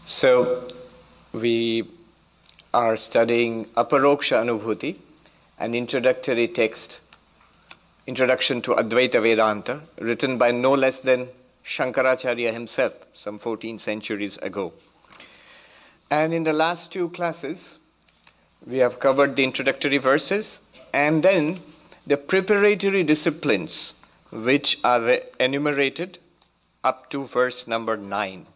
So we are studying Aparokshanubhuti, an introductory text, Introduction to Advaita Vedanta, written by no less than Shankaracharya himself, some 14 centuries ago. And in the last two classes, we have covered the introductory verses and then the preparatory disciplines which are enumerated up to verse number 9.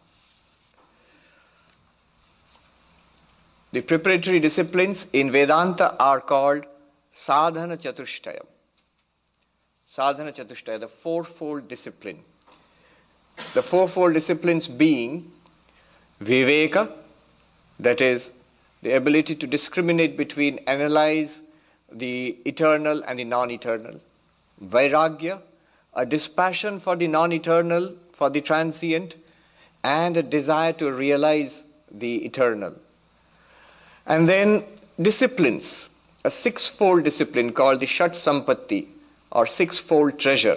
The preparatory disciplines in Vedanta are called Sadhana Chatushtaya. Sadhana Chatushtaya, the fourfold discipline. The fourfold disciplines being Viveka, that is, the ability to discriminate between, analyze the eternal and the non-eternal. Vairagya, a dispassion for the non-eternal, for the transient, and a desire to realize the eternal. And then disciplines, a sixfold discipline called the Shat Sampatti, or sixfold treasure.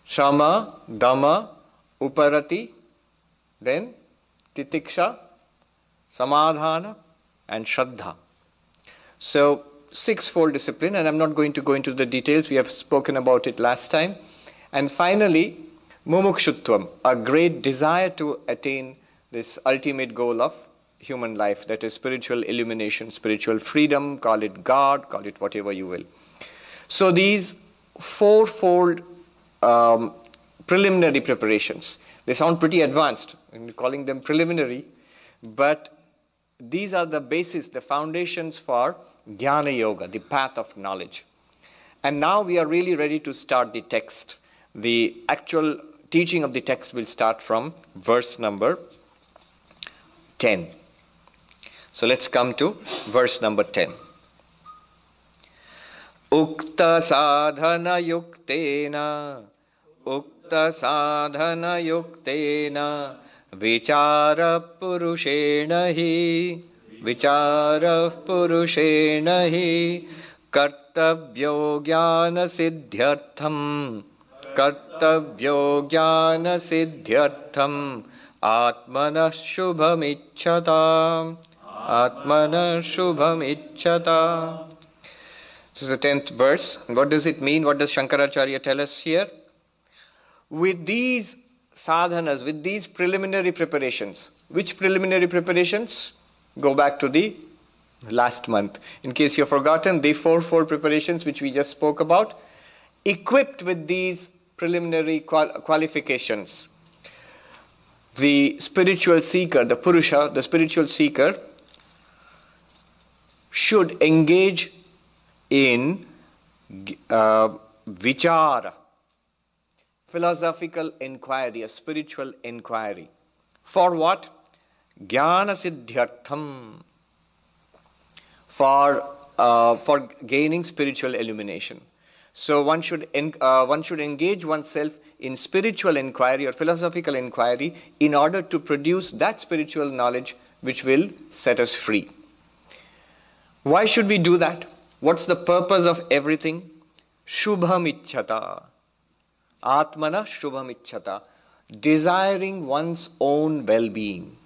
Shama, Dhamma, Uparati, then Titiksha, Samadhana, and Shraddha. So, sixfold discipline, and I'm not going to go into the details, we have spoken about it last time. And finally, Mumukshutvam, a great desire to attain this ultimate goal of human life, that is spiritual illumination, spiritual freedom, call it God, call it whatever you will. So these fourfold preliminary preparations, they sound pretty advanced, I'm calling them preliminary, but these are the basis, the foundations for Jnana Yoga, the path of knowledge. And now we are really ready to start the text. The actual teaching of the text will start from verse number 10. So let's come to verse number 10. Ukta sadhana yuktena vichara purushena hi kartavyo jnana siddhyartham atmana shubham icchata. This is the 10th verse. And what does it mean? What does Shankaracharya tell us here? With these sadhanas, with these preliminary preparations, which preliminary preparations? Go back to the last month. In case you've forgotten, the fourfold preparations which we just spoke about, equipped with these preliminary qualifications, the spiritual seeker, the Purusha, the spiritual seeker, should engage in vichara, philosophical inquiry, a spiritual inquiry. For what? Jnana siddhyartham, for gaining spiritual illumination. So one should engage oneself in spiritual inquiry or philosophical inquiry in order to produce that spiritual knowledge which will set us free. Why should we do that? What's the purpose of everything? Shubham icchata. Atmana shubham icchata. Desiring one's own well-being.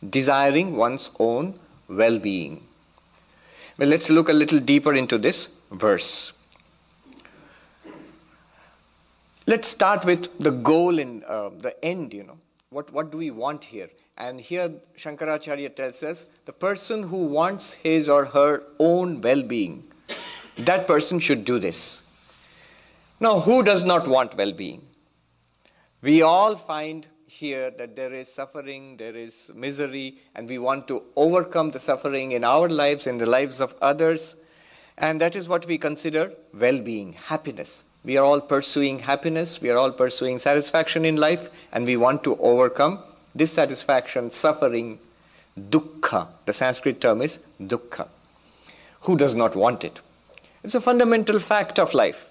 Desiring one's own well-being. Well, let's look a little deeper into this verse. Let's start with the goal and the end, What do we want here? And here Shankaracharya tells us, the person who wants his or her own well-being, that person should do this. Now, who does not want well-being? We all find here that there is suffering, there is misery, and we want to overcome the suffering in our lives, in the lives of others. And that is what we consider well-being, happiness. We are all pursuing happiness, we are all pursuing satisfaction in life, and we want to overcome dissatisfaction, suffering, dukkha. The Sanskrit term is dukkha. Who does not want it? It's a fundamental fact of life.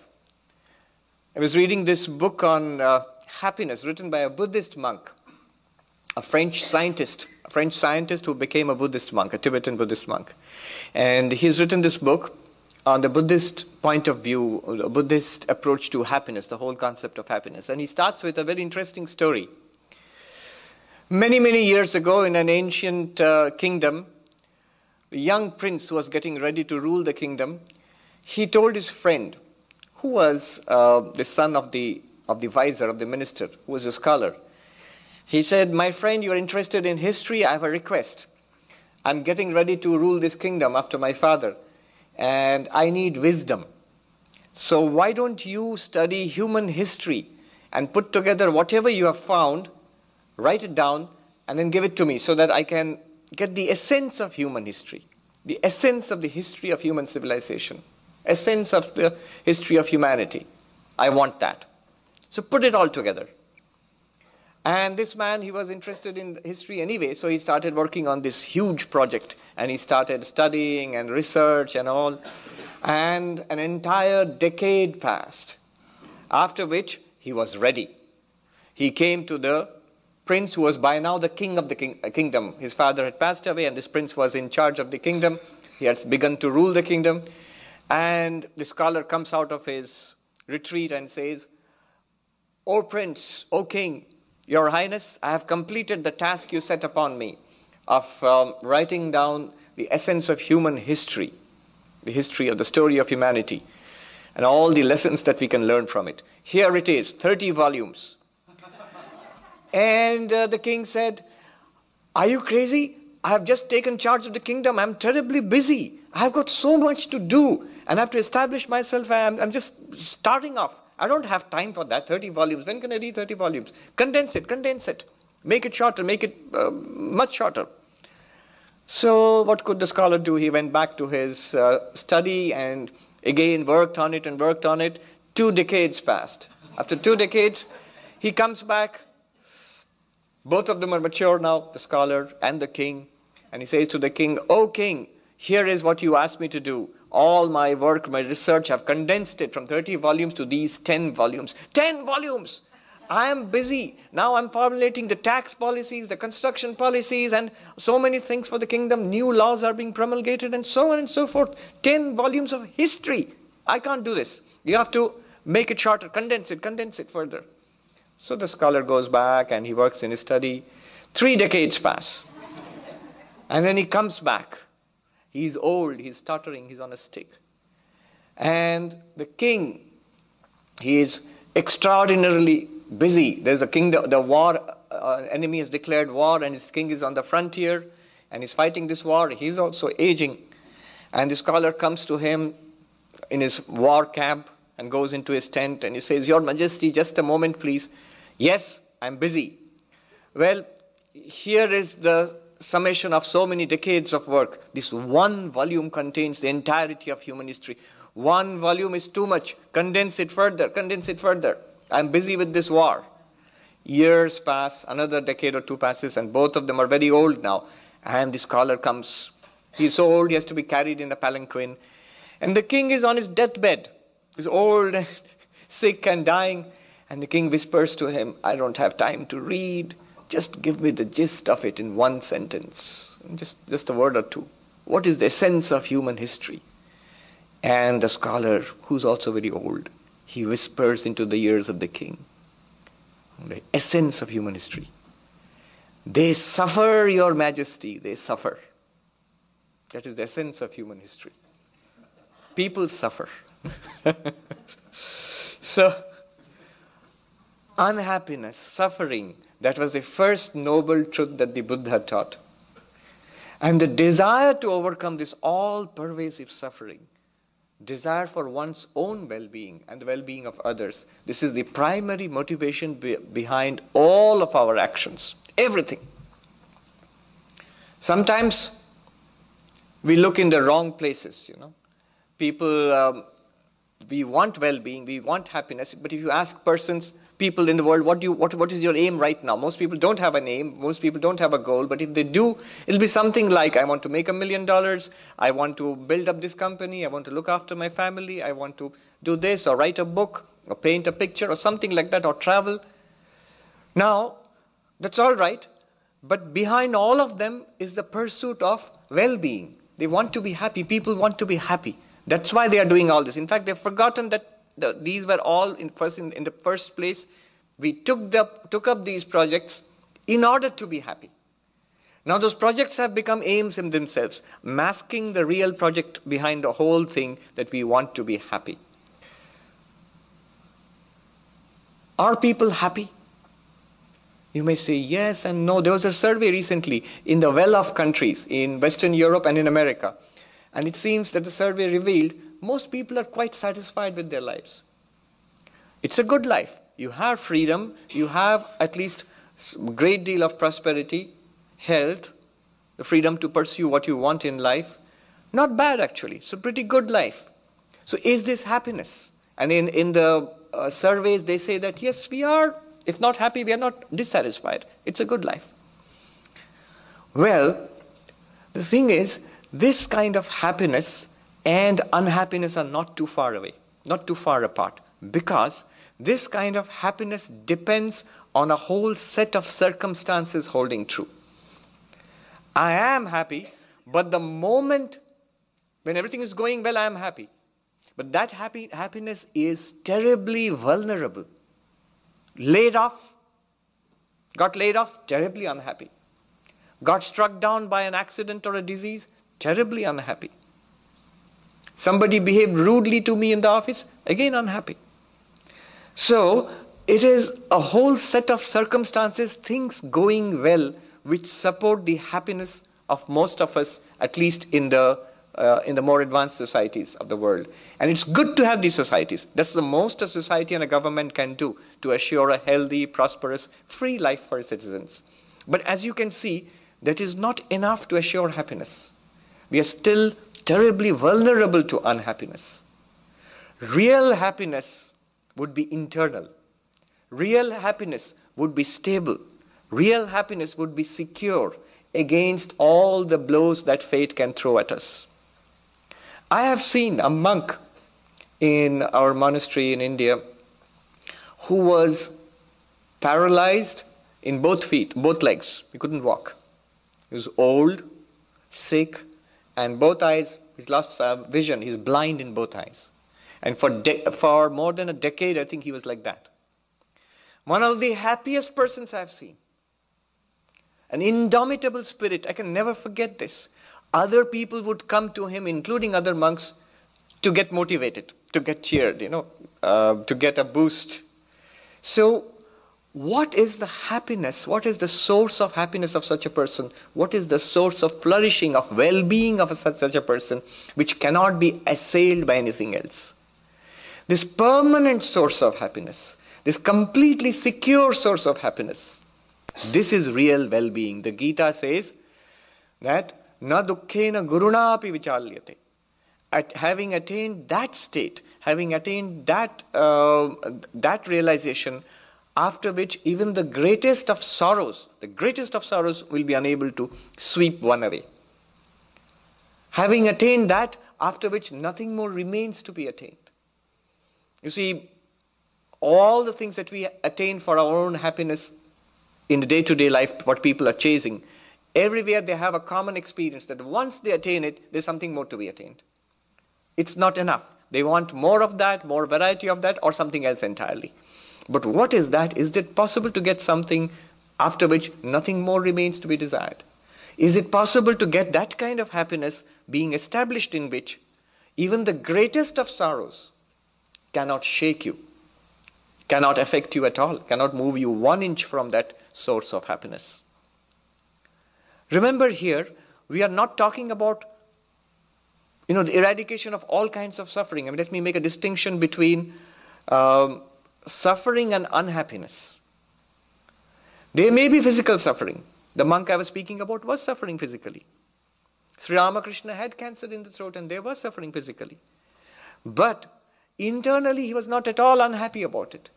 I was reading this book on happiness written by a Buddhist monk, a French scientist who became a Buddhist monk, a Tibetan Buddhist monk. And he's written this book on the Buddhist point of view, the Buddhist approach to happiness, the whole concept of happiness. And he starts with a very interesting story. Many, many years ago in an ancient kingdom, a young prince who was getting ready to rule the kingdom, he told his friend, who was the son of the vizier, of the minister, who was a scholar. He said, "My friend, you are interested in history, I have a request. I'm getting ready to rule this kingdom after my father, and I need wisdom. So why don't you study human history and put together whatever you have found, write it down, and then give it to me so that I can get the essence of human history, the essence of the history of human civilization, essence of the history of humanity. I want that. So put it all together." And this man, he was interested in history anyway, so he started working on this huge project, and he started studying and research and all. And an entire decade passed, after which he was ready. He came to the prince who was by now the king of the kingdom. His father had passed away, and this prince was in charge of the kingdom. He had begun to rule the kingdom. And the scholar comes out of his retreat and says, "O prince, O king, your highness, I have completed the task you set upon me of writing down the essence of human history, the history of the story of humanity, and all the lessons that we can learn from it. Here it is, 30 volumes. And the king said, "Are you crazy? I have just taken charge of the kingdom. I'm terribly busy. I have got so much to do, and I have to establish myself. I'm just starting off. I don't have time for that, 30 volumes. When can I read 30 volumes? Condense it. Make it shorter, make it much shorter." So what could the scholar do? He went back to his study and again worked on it. 2 decades passed. After 2 decades, he comes back. Both of them are mature now, the scholar and the king. And he says to the king, "O king, here is what you asked me to do. All my work, my research, I've condensed it from 30 volumes to these 10 volumes. 10 volumes! I am busy. Now I'm formulating the tax policies, the construction policies, and so many things for the kingdom. New laws are being promulgated, and so on and so forth. 10 volumes of history. I can't do this. You have to make it shorter, condense it further." So the scholar goes back and he works in his study. 3 decades pass. And then he comes back. He's old, he's stuttering, he's on a stick. And the king, he is extraordinarily busy. There's a kingdom, the war, enemy has declared war, and his king is on the frontier and he's fighting this war. He's also aging. And the scholar comes to him in his war camp and goes into his tent and he says, "Your Majesty, just a moment, please." "Yes, I'm busy." "Well, here is the summation of so many decades of work. This 1 volume contains the entirety of human history. 1 volume is too much. Condense it further. I'm busy with this war." Years pass, another decade or 2 passes, and both of them are very old now. And the scholar comes. He's so old, he has to be carried in a palanquin. And the king is on his deathbed. He's old and sick and dying. And the king whispers to him, "I don't have time to read. Just give me the gist of it in 1 sentence. Just a word or 2. What is the essence of human history?" And the scholar, who's also very old, he whispers into the ears of the king, the essence of human history. "They suffer, your majesty, they suffer." That is the essence of human history. People suffer. So, unhappiness, suffering, that was the first noble truth that the Buddha taught. And the desire to overcome this all-pervasive suffering, desire for one's own well-being and the well-being of others, this is the primary motivation behind all of our actions, everything. Sometimes we look in the wrong places, People, we want well-being, we want happiness, but if you ask people in the world, what is your aim right now? Most people don't have an aim, most people don't have a goal, but if they do, it'll be something like, I want to make $1 million, I want to build up this company, I want to look after my family, I want to do this, or write a book, or paint a picture, or something like that, or travel. Now, that's all right, but behind all of them is the pursuit of well-being. They want to be happy, people want to be happy. That's why they are doing all this. In fact, they've forgotten that these were all in the first place. We took up these projects in order to be happy. Now those projects have become aims in themselves, masking the real project behind the whole thing, that we want to be happy. Are people happy? You may say yes and no. There was a survey recently in the well-off countries in Western Europe and in America. And it seems that the survey revealed most people are quite satisfied with their lives. It's a good life. You have freedom. You have at least a great deal of prosperity, health, the freedom to pursue what you want in life. Not bad, actually. It's a pretty good life. So is this happiness? And in the surveys, they say that yes, we are, if not happy, we are not dissatisfied. It's a good life. Well, the thing is, this kind of happiness and unhappiness are not too far away, not too far apart, because this kind of happiness depends on a whole set of circumstances holding true. I am happy, but the moment when everything is going well, I am happy. But that happiness is terribly vulnerable. Got laid off, terribly unhappy. Got struck down by an accident or a disease, terribly unhappy. Somebody behaved rudely to me in the office, again unhappy. So it is a whole set of circumstances, things going well, which support the happiness of most of us, at least in the more advanced societies of the world. And it's good to have these societies. That's the most a society and a government can do to assure a healthy, prosperous, free life for its citizens. But as you can see, that is not enough to assure happiness. We are still terribly vulnerable to unhappiness. Real happiness would be internal. Real happiness would be stable. Real happiness would be secure against all the blows that fate can throw at us. I have seen a monk in our monastery in India who was paralyzed in both feet, both legs. He couldn't walk. He was old, sick, and both eyes, he's lost vision. He's blind in both eyes. And for more than a decade, I think he was like that. One of the happiest persons I've seen. An indomitable spirit. I can never forget this. Other people would come to him, including other monks, to get motivated, to get cheered, to get a boost. So, what is the happiness? What is the source of happiness of such a person? What is the source of flourishing, of well-being of such a person, which cannot be assailed by anything else? This permanent source of happiness, this completely secure source of happiness, this is real well-being. The Gita says that na dukkhena gurunapi vichalyate. Having attained that state, having attained that realization, after which even the greatest of sorrows will be unable to sweep one away. Having attained that, after which nothing more remains to be attained. You see, all the things that we attain for our own happiness in the day-to-day life, what people are chasing, everywhere they have a common experience that once they attain it, there's something more to be attained. It's not enough. They want more of that, more variety of that, or something else entirely. But what is that? Is it possible to get something after which nothing more remains to be desired? Is it possible to get that kind of happiness being established in which even the greatest of sorrows cannot shake you, cannot affect you at all, cannot move you 1 inch from that source of happiness? Remember here, we are not talking about the eradication of all kinds of suffering. Let me make a distinction between suffering and unhappiness. There may be physical suffering. The monk I was speaking about was suffering physically. Sri Ramakrishna had cancer in the throat and there was suffering physically. But internally he was not at all unhappy about it.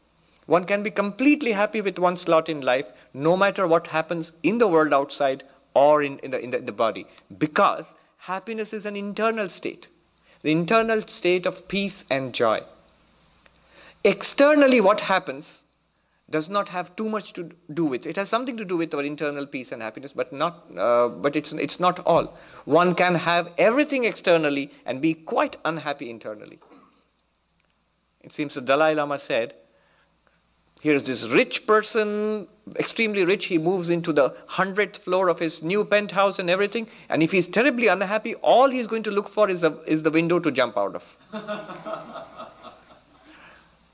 One can be completely happy with one's lot in life, no matter what happens in the world outside or in the body. Because happiness is an internal state. The internal state of peace and joy. Externally what happens does not have too much to do with it. It has something to do with our internal peace and happiness, but it's not all. One can have everything externally and be quite unhappy internally. It seems the Dalai Lama said, Here's this rich person, extremely rich, he moves into the 100th floor of his new penthouse and everything, and if he's terribly unhappy, all he's going to look for is the window to jump out of.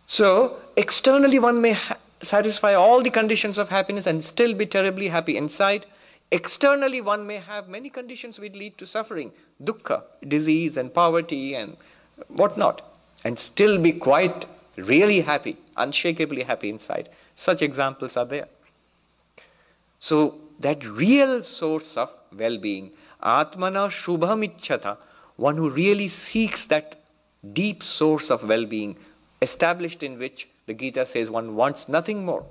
So, externally one may satisfy all the conditions of happiness and still be terribly happy inside. Externally one may have many conditions which lead to suffering, dukkha, disease and poverty and whatnot, and still be quite really happy, unshakably happy inside. Such examples are there. So that real source of well-being, Atmana Shubham Icchata, one who really seeks that deep source of well-being, established in which the Gita says one wants nothing more.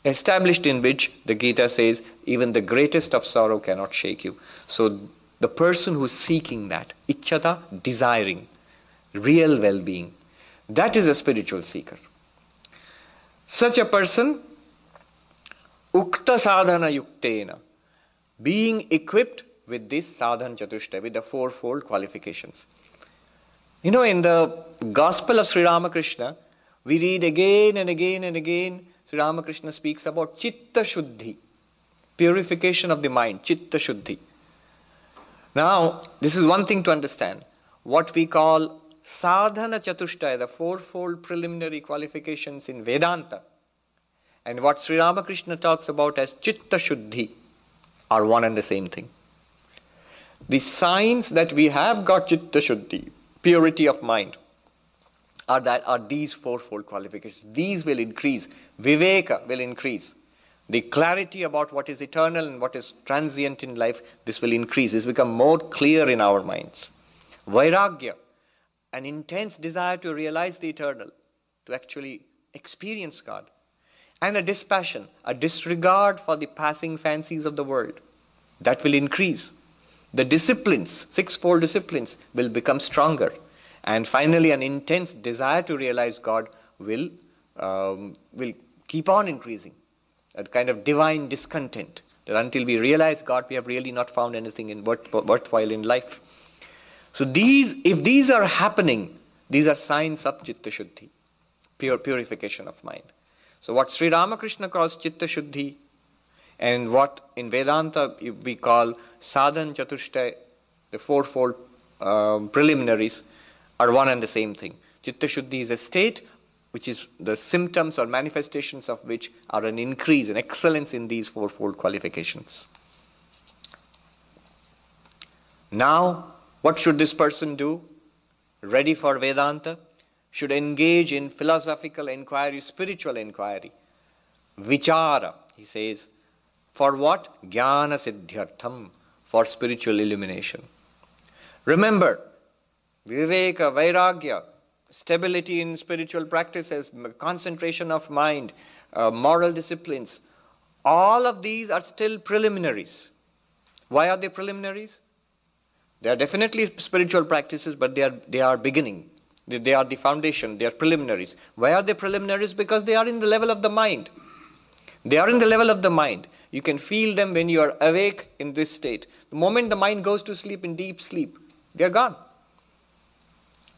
Established in which the Gita says even the greatest of sorrow cannot shake you. So the person who is seeking that, Icchata, desiring, real well-being, that is a spiritual seeker. Such a person, Ukta Sadhana Yuktena, being equipped with this Sadhana Chatushtaya, with the fourfold qualifications. You know, in the Gospel of Sri Ramakrishna, we read again and again and again, Sri Ramakrishna speaks about Chitta Shuddhi, purification of the mind, Chitta Shuddhi. Now, this is one thing to understand. What we call Sadhana Chatushtaya, the fourfold preliminary qualifications in Vedanta, and what Sri Ramakrishna talks about as Chitta Shuddhi are one and the same thing. The signs that we have got Chitta Shuddhi, purity of mind, are these fourfold qualifications. These will increase. Viveka will increase. The clarity about what is eternal and what is transient in life, this will increase. This will become more clear in our minds. Vairagya, an intense desire to realize the eternal, to actually experience God. And a dispassion, a disregard for the passing fancies of the world, that will increase. The disciplines, sixfold disciplines, will become stronger. And finally, an intense desire to realize God will keep on increasing. A kind of divine discontent, that until we realize God, we have really not found anything worthwhile in life. So if these are happening, these are signs of Chitta Shuddhi, purification of mind. So what Sri Ramakrishna calls Chitta Shuddhi, and what in Vedanta we call Sadhana Chatushtaya, the fourfold preliminaries, are one and the same thing. Chitta Shuddhi is a state which is the symptoms or manifestations of which are an increase, an excellence in these fourfold qualifications. Now, what should this person do? Ready for Vedanta? Should engage in philosophical inquiry, spiritual inquiry. Vichara, he says, for what? Jnana Siddhyartham, for spiritual illumination. Remember, Viveka, Vairagya, stability in spiritual practices, concentration of mind, moral disciplines, all of these are still preliminaries. Why are they preliminaries? They are definitely spiritual practices, but they are beginning. They are the foundation, they are preliminaries. Why are they preliminaries? Because they are in the level of the mind. They are in the level of the mind. You can feel them when you are awake in this state. The moment the mind goes to sleep, in deep sleep, they are gone.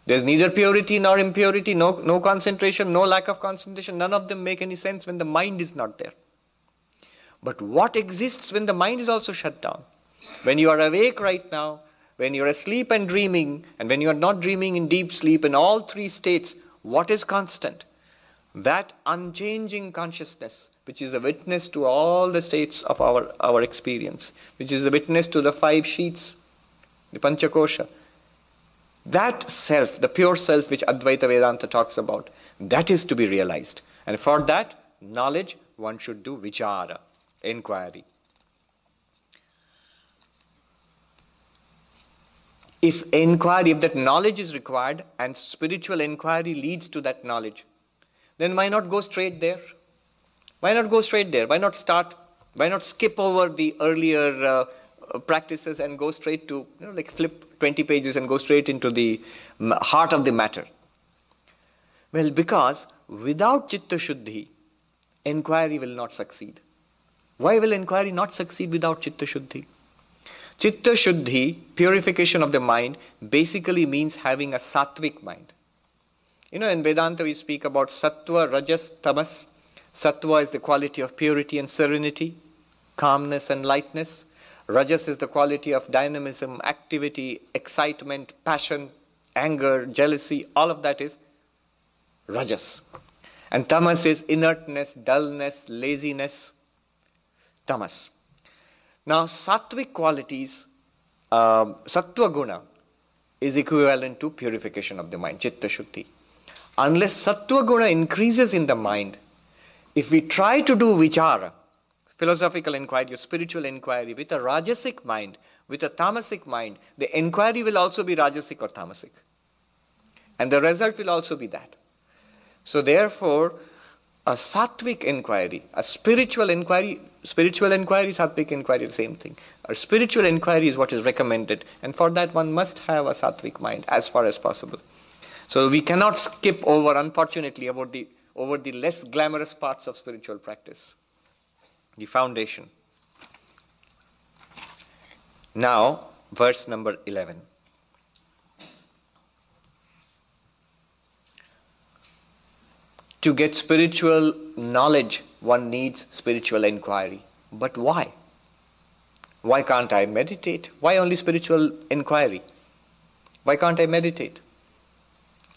There's neither purity nor impurity, no concentration, no lack of concentration. None of them make any sense when the mind is not there. But what exists when the mind is also shut down? When you are awake right now, when you are asleep and dreaming, and when you are not dreaming in deep sleep, in all three states, what is constant? That unchanging consciousness, which is a witness to all the states of our experience, which is a witness to the 5 sheets, the Panchakosha. That self, the pure self which Advaita Vedanta talks about, that is to be realized. And for that knowledge, one should do vichara, inquiry. If that knowledge is required and spiritual inquiry leads to that knowledge, then why not go straight there? Why not go straight there? Why not skip over the earlier practices and go straight to, like flip 20 pages and go straight into the heart of the matter? Well, because without Chitta Shuddhi, inquiry will not succeed. Why will inquiry not succeed without Chitta Shuddhi? Chitta Shuddhi, purification of the mind, basically means having a sattvic mind. In Vedanta we speak about sattva, rajas, tamas. Sattva is the quality of purity and serenity, calmness and lightness. Rajas is the quality of dynamism, activity, excitement, passion, anger, jealousy. All of that is rajas. And tamas is inertness, dullness, laziness. Tamas. Now, sattvic qualities, sattva guna, is equivalent to purification of the mind, chitta shuddhi. Unless sattva guna increases in the mind, if we try to do vichara, philosophical inquiry, spiritual inquiry, with a rajasic mind, with a tamasic mind, the inquiry will also be rajasic or tamasic. And the result will also be that. So therefore, a sattvic inquiry, a spiritual inquiry, sattvic inquiry, the same thing. A spiritual inquiry is what is recommended, and for that one must have a sattvic mind as far as possible. So we cannot skip over, unfortunately, over the less glamorous parts of spiritual practice. The foundation. Now, verse number 11. To get spiritual knowledge, one needs spiritual inquiry. But why? Why can't I meditate? Why only spiritual inquiry? Why can't I meditate?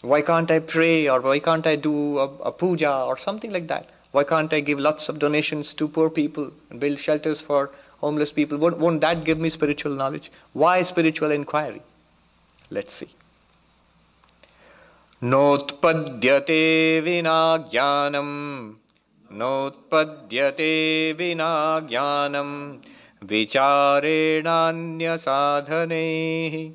Why can't I pray, or why can't I do a puja or something like that? Why can't I give lots of donations to poor people and build shelters for homeless people? Won't that give me spiritual knowledge? Why spiritual inquiry? Let's see. Notpadyate vina jnanam, notpadyate vina jnanam, vicharenanya sadhane,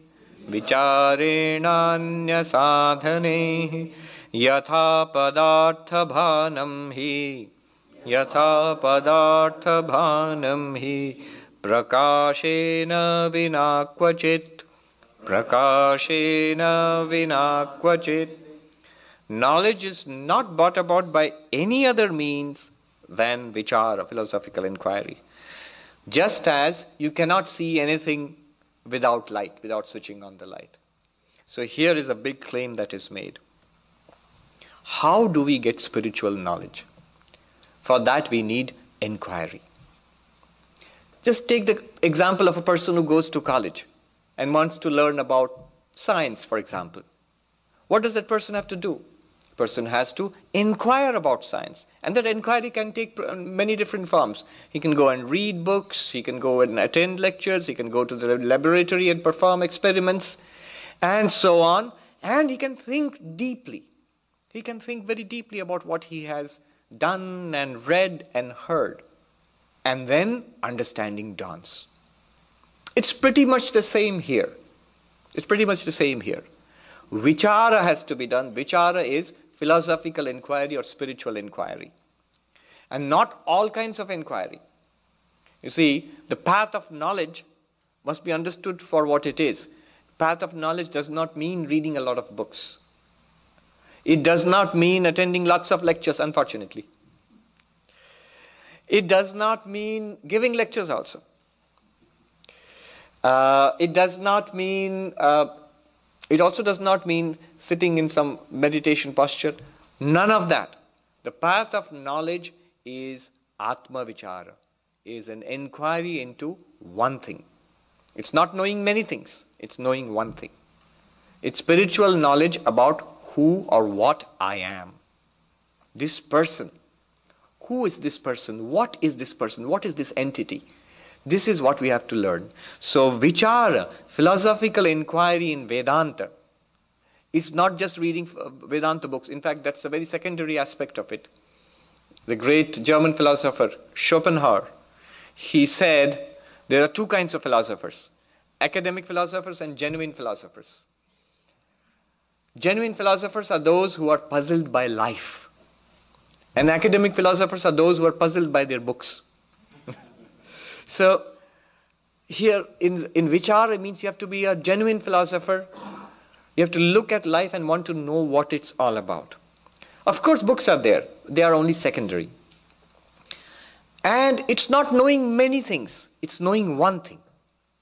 vicharenanya sadhane, yatha padartha bhanam hi, yatha padartha bhanam hi, prakashena vina kvachit, prakashena vina kvachit. Knowledge is not brought about by any other means than vichara, philosophical inquiry. Just as you cannot see anything without light, without switching on the light. So here is a big claim that is made. How do we get spiritual knowledge? For that we need inquiry. Just take the example of a person who goes to college and wants to learn about science, for example. What does that person have to do? The person has to inquire about science. And that inquiry can take many different forms. He can go and read books, he can go and attend lectures, he can go to the laboratory and perform experiments, and so on. And he can think deeply. He can think very deeply about what he has done and read and heard. And then understanding dawns. It's pretty much the same here. It's pretty much the same here. Vichara has to be done. Vichara is philosophical inquiry or spiritual inquiry. And not all kinds of inquiry. You see, the path of knowledge must be understood for what it is. Path of knowledge does not mean reading a lot of books. It does not mean attending lots of lectures, unfortunately. It does not mean giving lectures also. It also does not mean sitting in some meditation posture. None of that. The path of knowledge is Atma Vichara, is an inquiry into one thing. It's not knowing many things, it's knowing one thing. It's spiritual knowledge about who or what I am. This person. Who is this person? What is this person? What is this entity? This is what we have to learn. So Vichara, philosophical inquiry in Vedanta, it's not just reading Vedanta books. In fact, that's a very secondary aspect of it. The great German philosopher Schopenhauer, he said there are two kinds of philosophers, academic philosophers and genuine philosophers. Genuine philosophers are those who are puzzled by life. And academic philosophers are those who are puzzled by their books. So, here in Vichara, it means you have to be a genuine philosopher. You have to look at life and want to know what it's all about. Of course, books are there. They are only secondary. And it's not knowing many things. It's knowing one thing.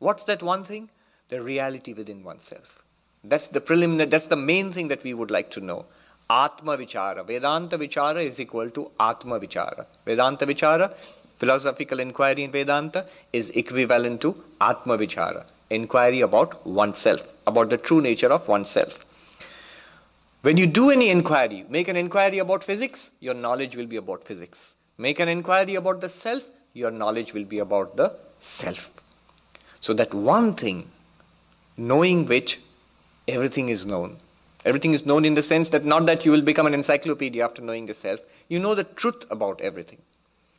What's that one thing? The reality within oneself. That's the preliminary, that's the main thing that we would like to know. Atma Vichara. Vedanta Vichara is equal to Atma Vichara. Vedanta Vichara, philosophical inquiry in Vedanta, is equivalent to Atma Vichara, inquiry about oneself, about the true nature of oneself. When you do any inquiry, make an inquiry about physics, your knowledge will be about physics. Make an inquiry about the self, your knowledge will be about the self. So that one thing, knowing which everything is known. Everything is known in the sense that not that you will become an encyclopedia after knowing the self. You know the truth about everything.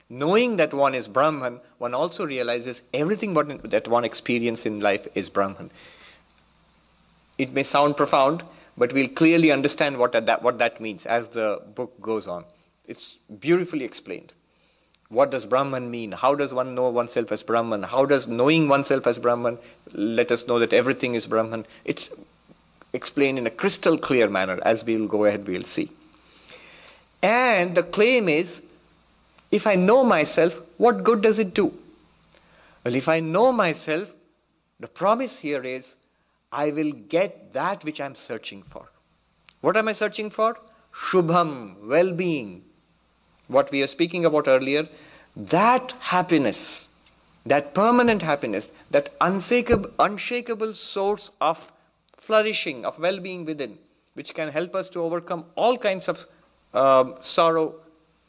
Knowing that one is Brahman, one also realizes everything that one experiences in life is Brahman. It may sound profound, but we'll clearly understand what that means as the book goes on. It's beautifully explained. What does Brahman mean? How does one know oneself as Brahman? How does knowing oneself as Brahman let us know that everything is Brahman? It's explained in a crystal clear manner. As we'll go ahead, we'll see. And the claim is, if I know myself, what good does it do? Well, if I know myself, the promise here is, I will get that which I'm searching for. What am I searching for? Shubham, well-being. What we were speaking about earlier, that happiness, that permanent happiness, that unshakable source of flourishing, of well-being within, which can help us to overcome all kinds of sorrow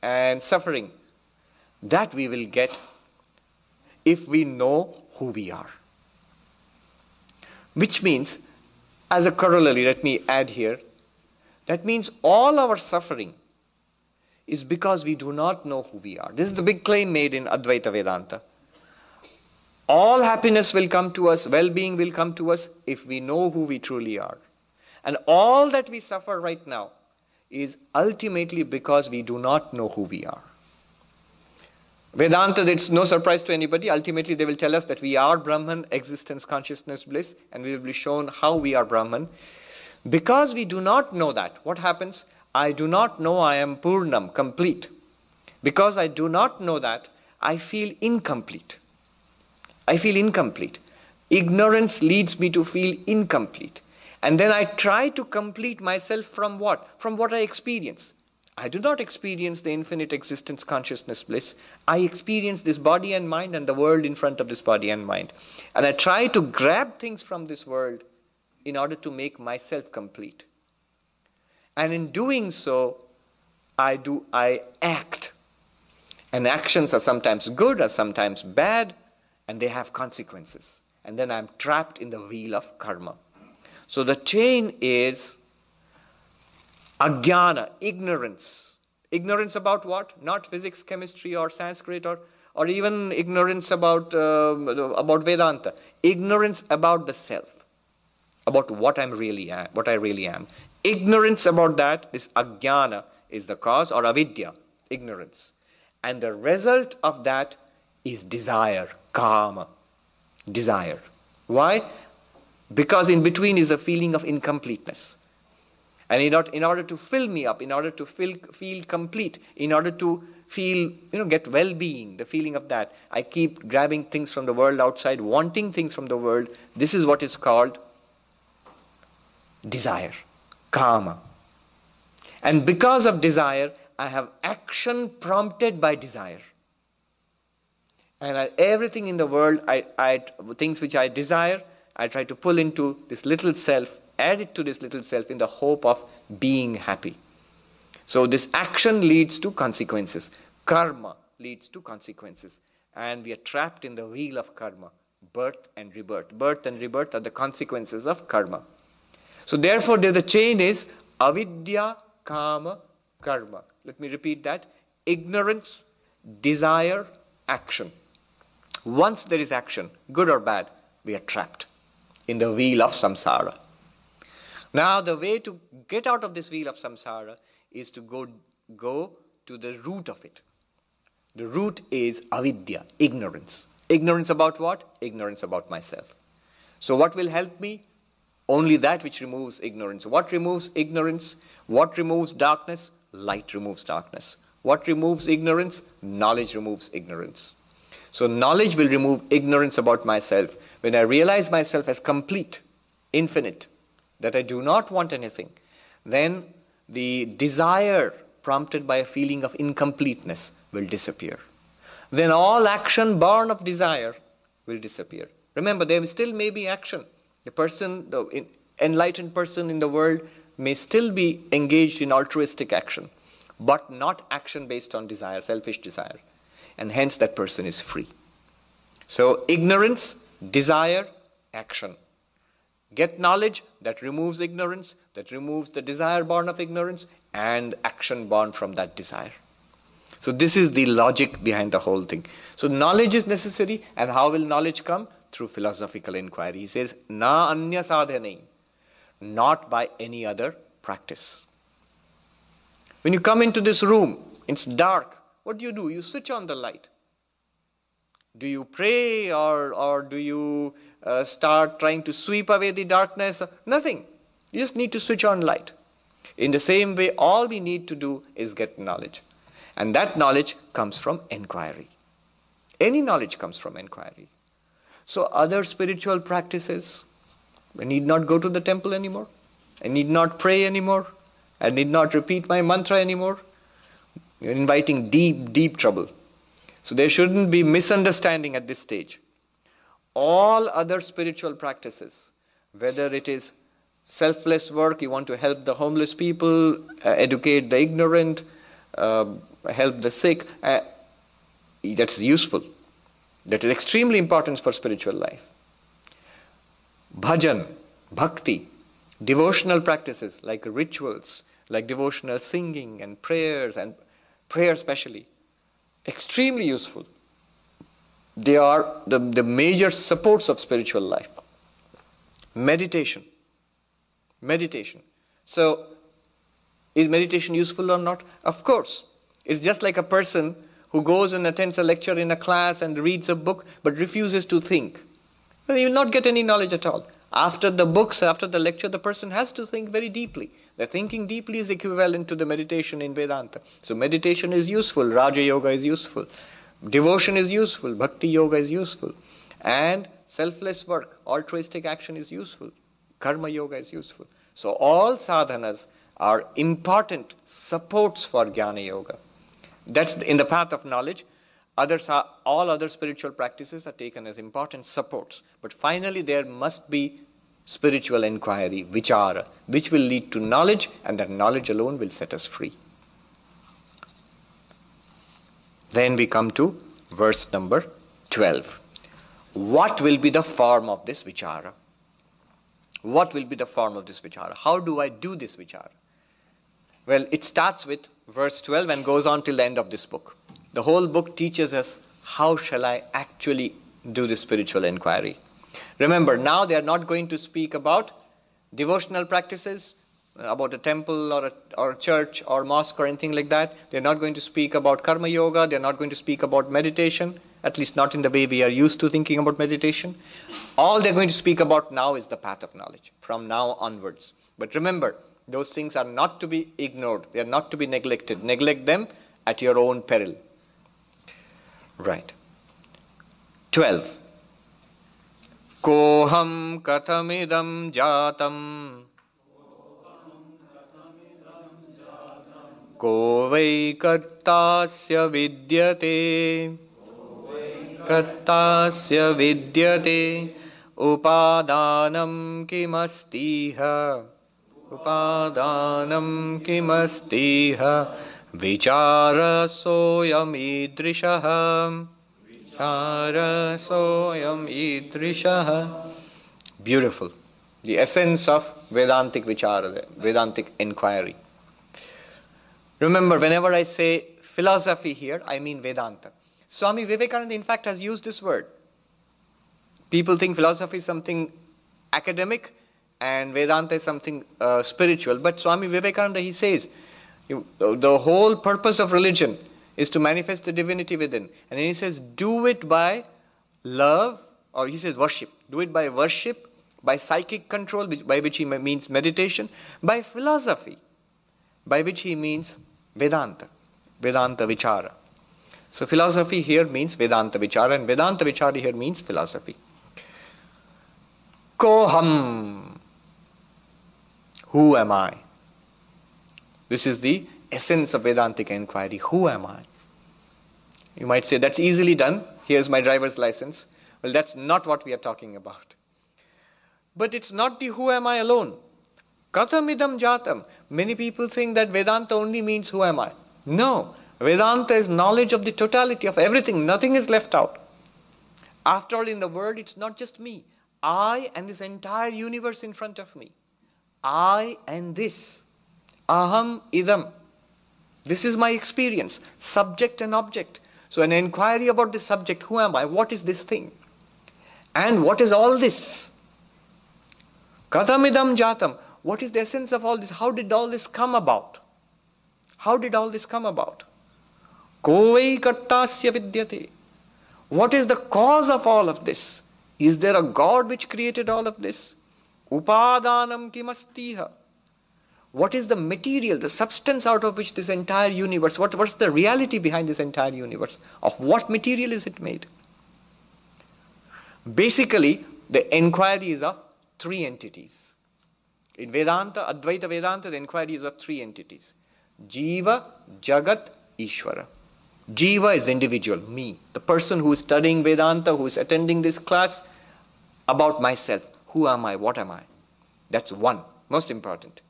and suffering, that we will get if we know who we are. Which means, as a corollary, let me add here, that means all our suffering is because we do not know who we are. This is the big claim made in Advaita Vedanta. All happiness will come to us, well-being will come to us if we know who we truly are. And all that we suffer right now is ultimately because we do not know who we are. Vedanta, it's no surprise to anybody. Ultimately, they will tell us that we are Brahman, existence, consciousness, bliss, and we will be shown how we are Brahman. Because we do not know that, what happens? I do not know I am Purnam, complete. Because I do not know that, I feel incomplete. I feel incomplete. Ignorance leads me to feel incomplete. And then I try to complete myself from what? From what I experience. I do not experience the infinite existence, consciousness, bliss. I experience this body and mind and the world in front of this body and mind. And I try to grab things from this world in order to make myself complete. And in doing so, I act. And actions are sometimes good, are sometimes bad, and they have consequences. And then I'm trapped in the wheel of karma. So the chain is ajnana, ignorance. Ignorance about what? Not physics, chemistry, or Sanskrit, or even ignorance about Vedanta. Ignorance about the self, about what I really am. Ignorance about that is ajnana, is the cause, or avidya, ignorance. And the result of that is desire, kama, desire. Why? Because in between is a feeling of incompleteness. And in order to fill me up, in order to feel complete, in order to feel, get well-being, the feeling of that, I keep grabbing things from the world outside, wanting things from the world. This is what is called desire, kama. And because of desire, I have action prompted by desire. And everything in the world, things which I desire, I try to pull into this little self, add it to this little self in the hope of being happy. So this action leads to consequences. Karma leads to consequences. And we are trapped in the wheel of karma, birth and rebirth. Birth and rebirth are the consequences of karma. So therefore, the chain is avidya, kama, karma. Let me repeat that. Ignorance, desire, action. Once there is action, good or bad, we are trapped in the wheel of samsara. Now, the way to get out of this wheel of samsara is to go to the root of it. The root is avidya, ignorance. Ignorance about what? Ignorance about myself. So what will help me? Only that which removes ignorance. What removes ignorance? What removes darkness? Light removes darkness. What removes ignorance? Knowledge removes ignorance. So knowledge will remove ignorance about myself. When I realize myself as complete, infinite, that I do not want anything, then the desire prompted by a feeling of incompleteness will disappear. Then all action born of desire will disappear. Remember, there still may be action. The enlightened person in the world may still be engaged in altruistic action, but not action based on desire, selfish desire. And hence that person is free. So ignorance, desire, action. Get knowledge, that removes ignorance, that removes the desire born of ignorance, and action born from that desire. So this is the logic behind the whole thing. So knowledge is necessary, and how will knowledge come? Through philosophical inquiry. He says, na anya sadhane, not by any other practice. When you come into this room, it's dark. What do? You switch on the light. Do you pray or do you start trying to sweep away the darkness? Nothing. You just need to switch on light. In the same way, all we need to do is get knowledge. And that knowledge comes from inquiry. Any knowledge comes from inquiry. So other spiritual practices, I need not go to the temple anymore. I need not pray anymore. I need not repeat my mantra anymore. You're inviting deep, deep trouble. So there shouldn't be misunderstanding at this stage. All other spiritual practices, whether it is selfless work, you want to help the homeless people, educate the ignorant, help the sick, that's useful. That is extremely important for spiritual life. Bhajan, bhakti, devotional practices like rituals, like devotional singing and prayer especially, extremely useful. They are the major supports of spiritual life. Meditation. So, is meditation useful or not? Of course. It's just like a person who goes and attends a lecture in a class and reads a book but refuses to think. Well, he will not get any knowledge at all. After the lecture, the person has to think very deeply. The thinking deeply is equivalent to the meditation in Vedanta. So meditation is useful, Raja Yoga is useful, devotion is useful, Bhakti Yoga is useful, and selfless work, altruistic action is useful, Karma Yoga is useful. So all sadhanas are important supports for Jnana Yoga. That's in the path of knowledge. All other spiritual practices are taken as important supports. But finally there must be spiritual inquiry, vichara, which will lead to knowledge, and that knowledge alone will set us free. Then we come to verse number 12. What will be the form of this vichara? What will be the form of this vichara? How do I do this vichara? Well, it starts with verse 12 and goes on till the end of this book. The whole book teaches us how shall I actually do this spiritual inquiry. Remember, now they are not going to speak about devotional practices, about a temple or a church or mosque or anything like that. They are not going to speak about karma yoga. They are not going to speak about meditation, at least not in the way we are used to thinking about meditation. All they are going to speak about now is the path of knowledge, from now onwards. But remember, those things are not to be ignored. They are not to be neglected. Neglect them at your own peril. Right. 12. Koham kathamidam jatam ko vai kartasya vidyate upadanam kimastiha vichara soyam idrishaha. Beautiful. The essence of Vedantic vichara, Vedantic inquiry. Remember, whenever I say philosophy here, I mean Vedanta. Swami Vivekananda, in fact, has used this word. People think philosophy is something academic and Vedanta is something spiritual. But Swami Vivekananda, he says, the whole purpose of religion is to manifest the divinity within. And then he says, do it by love, or he says worship. Do it by worship, by psychic control, by which he means meditation, by philosophy, by which he means Vedanta, Vedanta Vichara. So philosophy here means Vedanta Vichara, and Vedanta Vichara here means philosophy. Koham. Who am I? This is the essence of Vedantic inquiry. Who am I? You might say, that's easily done. Here's my driver's license. Well, that's not what we are talking about. But it's not the who am I alone. Katham idam jatam. Many people think that Vedanta only means who am I. No. Vedanta is knowledge of the totality of everything. Nothing is left out. After all, in the world, it's not just me. I and this entire universe in front of me. I and this. Aham idam. This is my experience. Subject and object. So an inquiry about the subject, who am I? What is this thing? And what is all this? Katham idam jatam. What is the essence of all this? How did all this come about? How did all this come about? Kovai kartasya vidyate. What is the cause of all of this? Is there a God which created all of this? Upadanam kimastiha. What is the material, the substance out of which this entire universe, what's the reality behind this entire universe? Of what material is it made? Basically, the inquiry is of three entities. In Vedanta, Advaita Vedanta, the inquiry is of three entities. Jiva, Jagat, Ishvara. Jiva is the individual, me, the person who is studying Vedanta, who is attending this class, about myself. Who am I? What am I? That's one, most important.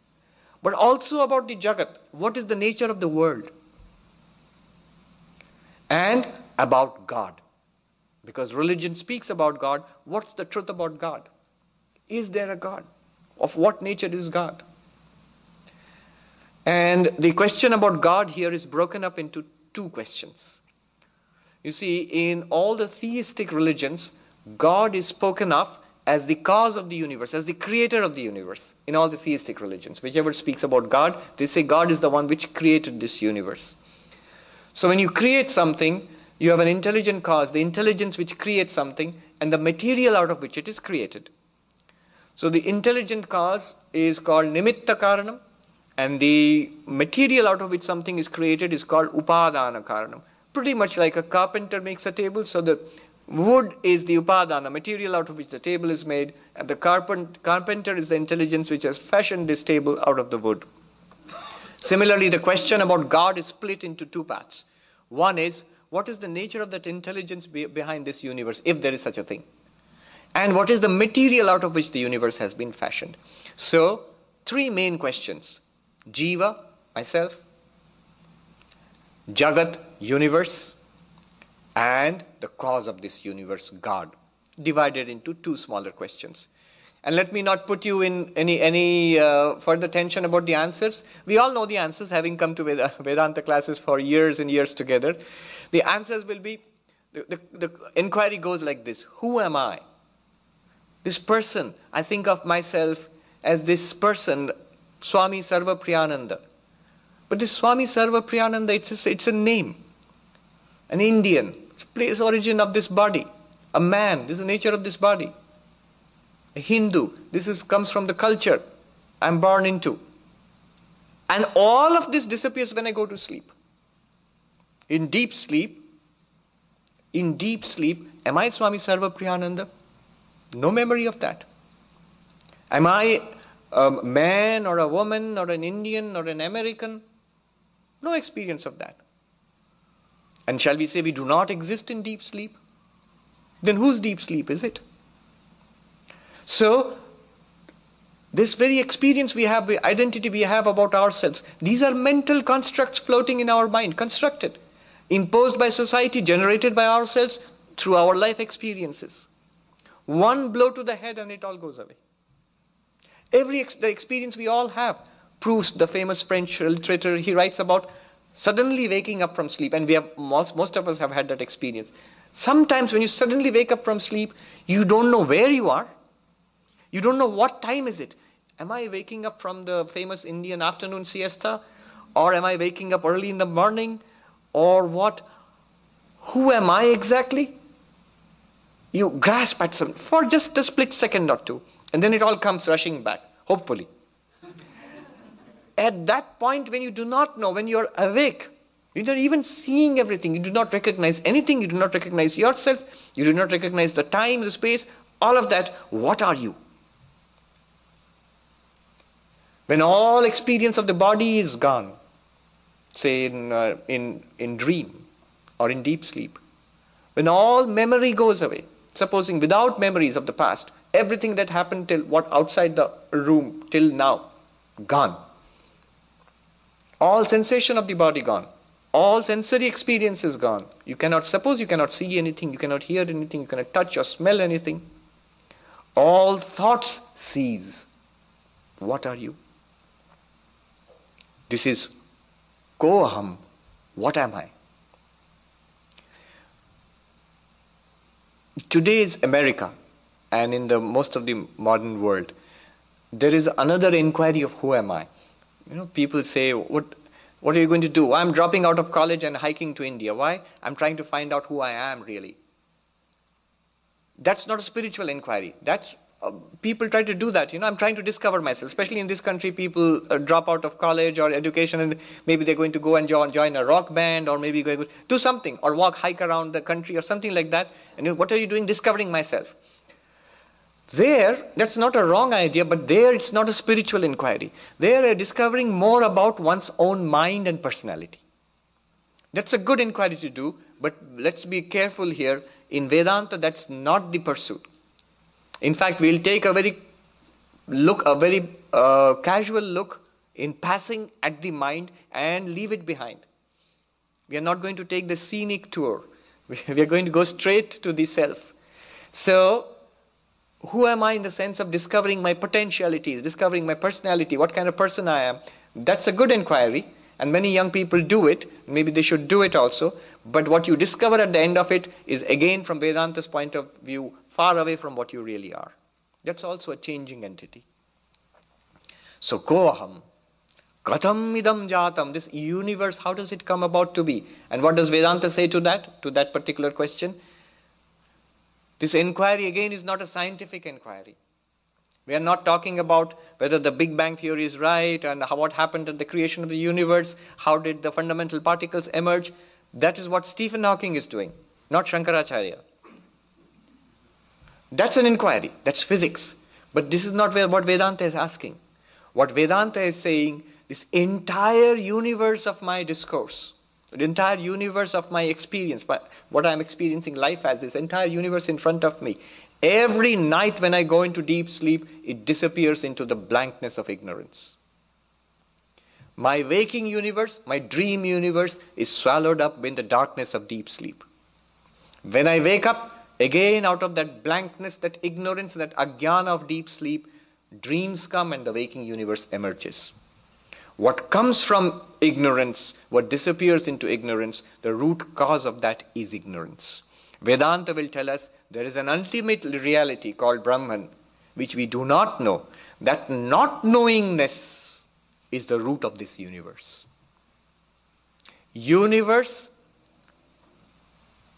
But also about the Jagat. What is the nature of the world? And about God. Because religion speaks about God. What's the truth about God? Is there a God? Of what nature is God? And the question about God here is broken up into two questions. You see, in all the theistic religions, God is spoken of as the cause of the universe, as the creator of the universe. In all the theistic religions, whichever speaks about God, they say God is the one which created this universe. So when you create something, you have an intelligent cause, the intelligence which creates something, and the material out of which it is created. So the intelligent cause is called nimitta karanam, and the material out of which something is created is called upadana karanam. Pretty much like a carpenter makes a table, so the wood is the upadana, material out of which the table is made, and the carpenter is the intelligence which has fashioned this table out of the wood. Similarly, the question about God is split into two parts. One is, what is the nature of that intelligence behind this universe, if there is such a thing? And what is the material out of which the universe has been fashioned? So, three main questions. Jiva, myself. Jagat, universe. And the cause of this universe, God. Divided into two smaller questions. And let me not put you in any further tension about the answers. We all know the answers, having come to Vedanta classes for years and years together. The answers will be, the inquiry goes like this. Who am I? This person, I think of myself as this person, Swami Sarvapriyananda. But this Swami Sarvapriyananda, it's a name. An Indian, place origin of this body. A man, this is the nature of this body. A Hindu, comes from the culture I'm born into. And all of this disappears when I go to sleep. In deep sleep, am I Swami Sarvapriyananda? No memory of that. Am I a man or a woman or an Indian or an American? No experience of that. And shall we say we do not exist in deep sleep? Then whose deep sleep is it? So, this very experience we have, the identity we have about ourselves, these are mental constructs floating in our mind, constructed, imposed by society, generated by ourselves through our life experiences. One blow to the head and it all goes away. The experience we all have. Proust, the famous French literature, he writes about suddenly waking up from sleep, and we have most of us have had that experience. Sometimes when you suddenly wake up from sleep, you don't know where you are. You don't know what time is it. Am I waking up from the famous Indian afternoon siesta? Or am I waking up early in the morning? Or what? Who am I exactly? You grasp at some, for just a split second or two, and then it all comes rushing back, hopefully. At that point when you do not know, when you are awake, you're not even seeing everything, you do not recognize anything, you do not recognize yourself, you do not recognize the time, the space, all of that. What are you? When all experience of the body is gone, say in dream or in deep sleep, when all memory goes away, supposing without memories of the past, everything that happened till what outside the room till now, gone. All sensation of the body gone. All sensory experience is gone. You cannot see anything, you cannot hear anything, you cannot touch or smell anything. All thoughts cease. What are you? This is Koham. What am I? Today's America and in the most of the modern world, there is another inquiry of who am I? People say, what are you going to do? I'm dropping out of college and hiking to India. Why? I'm trying to find out who I am really. That's not a spiritual inquiry. People try to do that. I'm trying to discover myself. Especially in this country, people drop out of college or education and maybe they're going to go and join a rock band or maybe going to do something or hike around the country or something like that. And what are you doing? Discovering myself. That's not a wrong idea, but it's not a spiritual inquiry. They're discovering more about one's own mind and personality. That's a good inquiry to do, but let's be careful here. In Vedanta, that's not the pursuit. In fact, we'll take a very casual look in passing at the mind and leave it behind. We are not going to take the scenic tour. We are going to go straight to the self. So, who am I in the sense of discovering my potentialities, discovering my personality, what kind of person I am? That's a good inquiry, and many young people do it. Maybe they should do it also. But what you discover at the end of it is, again, from Vedanta's point of view, far away from what you really are. That's also a changing entity. So, Koham, Katham idam jatam, this universe, how does it come about to be? And what does Vedanta say to that particular question? This inquiry, again, is not a scientific inquiry. We are not talking about whether the Big Bang theory is right and what happened at the creation of the universe, how did the fundamental particles emerge. That is what Stephen Hawking is doing, not Shankaracharya. That's an inquiry, that's physics. But this is not what Vedanta is asking. What Vedanta is saying, this entire universe of my discourse, the entire universe of my experience, what I am experiencing life as, this entire universe in front of me, every night when I go into deep sleep, it disappears into the blankness of ignorance. My waking universe, my dream universe is swallowed up in the darkness of deep sleep. When I wake up, again out of that blankness, that ignorance, that ajnana of deep sleep, dreams come and the waking universe emerges. What comes from ignorance, what disappears into ignorance, the root cause of that is ignorance. Vedanta will tell us there is an ultimate reality called Brahman, which we do not know. That not knowingness is the root of this universe. Universe,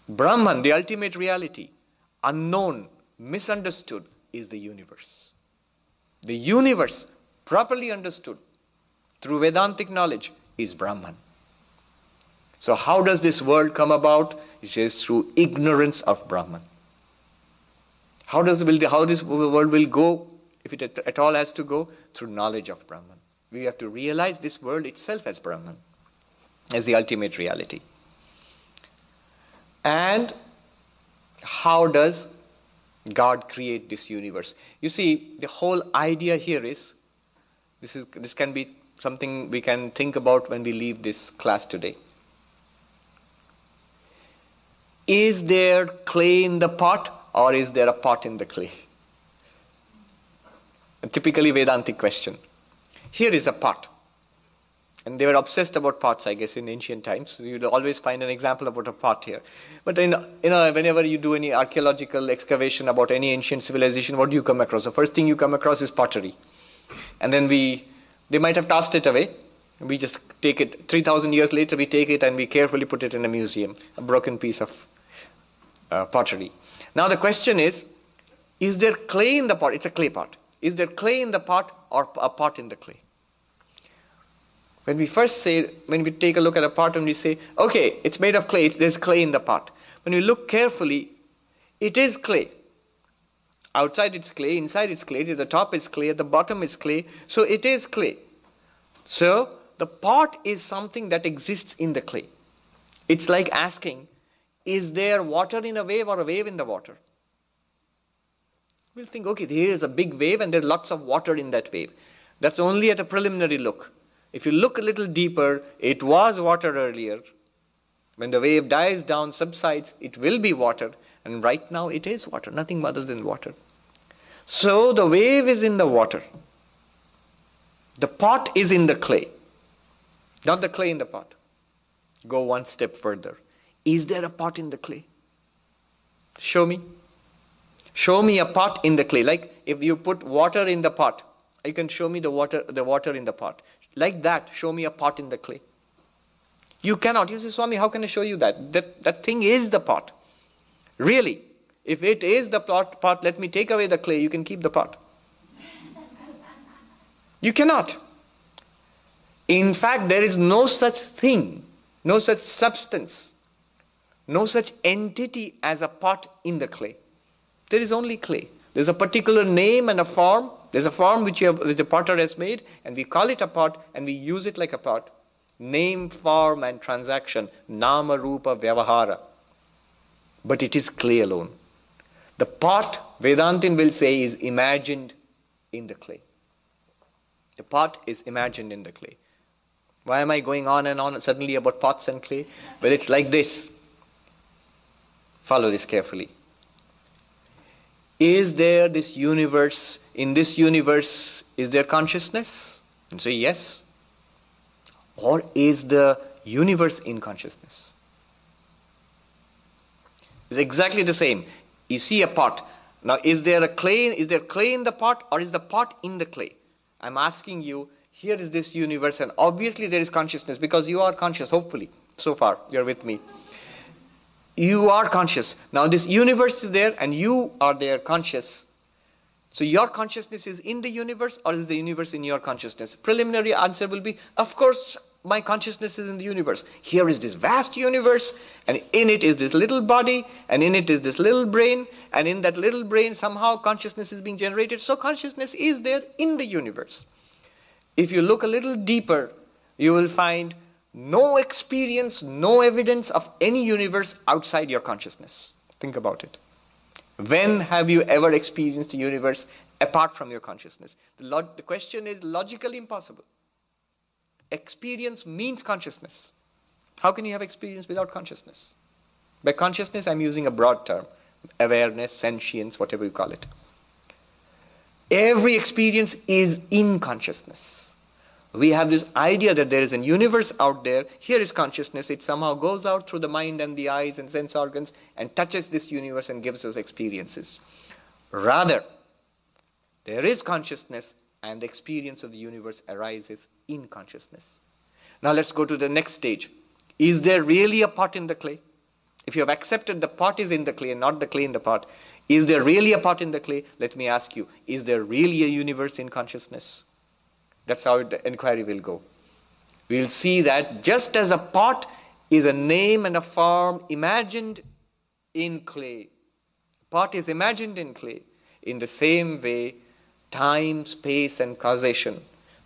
Brahman, the ultimate reality, unknown, misunderstood, is the universe. The universe, properly understood through Vedantic knowledge, is Brahman. So how does this world come about? It is through ignorance of Brahman. How this world will go, if it at all has to go? Through knowledge of Brahman. We have to realize this world itself as Brahman, as the ultimate reality. And how does God create this universe? You see, the whole idea here is, this can be something we can think about when we leave this class today. Is there clay in the pot or is there a pot in the clay? A typically Vedantic question. Here is a pot. And they were obsessed about pots, I guess, in ancient times. You'll always find an example about a pot here. But whenever you do any archaeological excavation about any ancient civilization, what do you come across? The first thing you come across is pottery. And then they might have tossed it away. We just take it, 3,000 years later, we take it and we carefully put it in a museum, a broken piece of pottery. Now the question is there clay in the pot? It's a clay pot. Is there clay in the pot or a pot in the clay? When we take a look at a pot and we say, okay, it's made of clay, there's clay in the pot. When we look carefully, it is clay. Outside it's clay, inside it's clay, the top is clay, at the bottom is clay, so it is clay. So the pot is something that exists in the clay. It's like asking, is there water in a wave or a wave in the water? We'll think, okay, here is a big wave and there's lots of water in that wave. That's only at a preliminary look. If you look a little deeper, it was water earlier. When the wave dies down, subsides, it will be water. And right now it is water, nothing other than water. So the wave is in the water. The pot is in the clay. Not the clay in the pot. Go one step further. Is there a pot in the clay? Show me. Show me a pot in the clay. Like if you put water in the pot, you can show me the water in the pot. Like that, show me a pot in the clay. You cannot. You say, Swami, how can I show you that? That thing is the pot. Really, if it is the pot, let me take away the clay, you can keep the pot. You cannot. In fact, there is no such thing, no such substance, no such entity as a pot in the clay. There is only clay. There's a particular name and a form. There's a form which a potter has made, and we call it a pot, and we use it like a pot. Name, form, and transaction. Nama, Rupa, Vyavahara. But it is clay alone. The pot, Vedantin will say, is imagined in the clay. The pot is imagined in the clay. Why am I going on and on suddenly about pots and clay? Well, it's like this. Follow this carefully. Is there this universe? In this universe, is there consciousness? And say yes. Or is the universe in consciousness? It's exactly the same. You see a pot. Now, is there clay in the pot, or is the pot in the clay? I'm asking you, here is this universe, and obviously there is consciousness, because you are conscious, hopefully. So far, you're with me. You are conscious. Now, this universe is there, and you are there conscious. So your consciousness is in the universe, or is the universe in your consciousness? Preliminary answer will be, of course, my consciousness is in the universe. Here is this vast universe, and in it is this little body, and in it is this little brain, and in that little brain somehow consciousness is being generated. So consciousness is there in the universe. If you look a little deeper, you will find no experience, no evidence of any universe outside your consciousness. Think about it. When have you ever experienced a universe apart from your consciousness? The question is logically impossible. Experience means consciousness. How can you have experience without consciousness? By consciousness, I'm using a broad term. Awareness, sentience, whatever you call it. Every experience is in consciousness. We have this idea that there is a universe out there. Here is consciousness. It somehow goes out through the mind and the eyes and sense organs and touches this universe and gives us experiences. Rather, there is consciousness, and the experience of the universe arises in consciousness. Now let's go to the next stage. Is there really a pot in the clay? If you have accepted the pot is in the clay and not the clay in the pot, is there really a pot in the clay? Let me ask you, is there really a universe in consciousness? That's how the inquiry will go. We'll see that just as a pot is a name and a form imagined in clay, pot is imagined in clay, in the same way, time, space, and causation,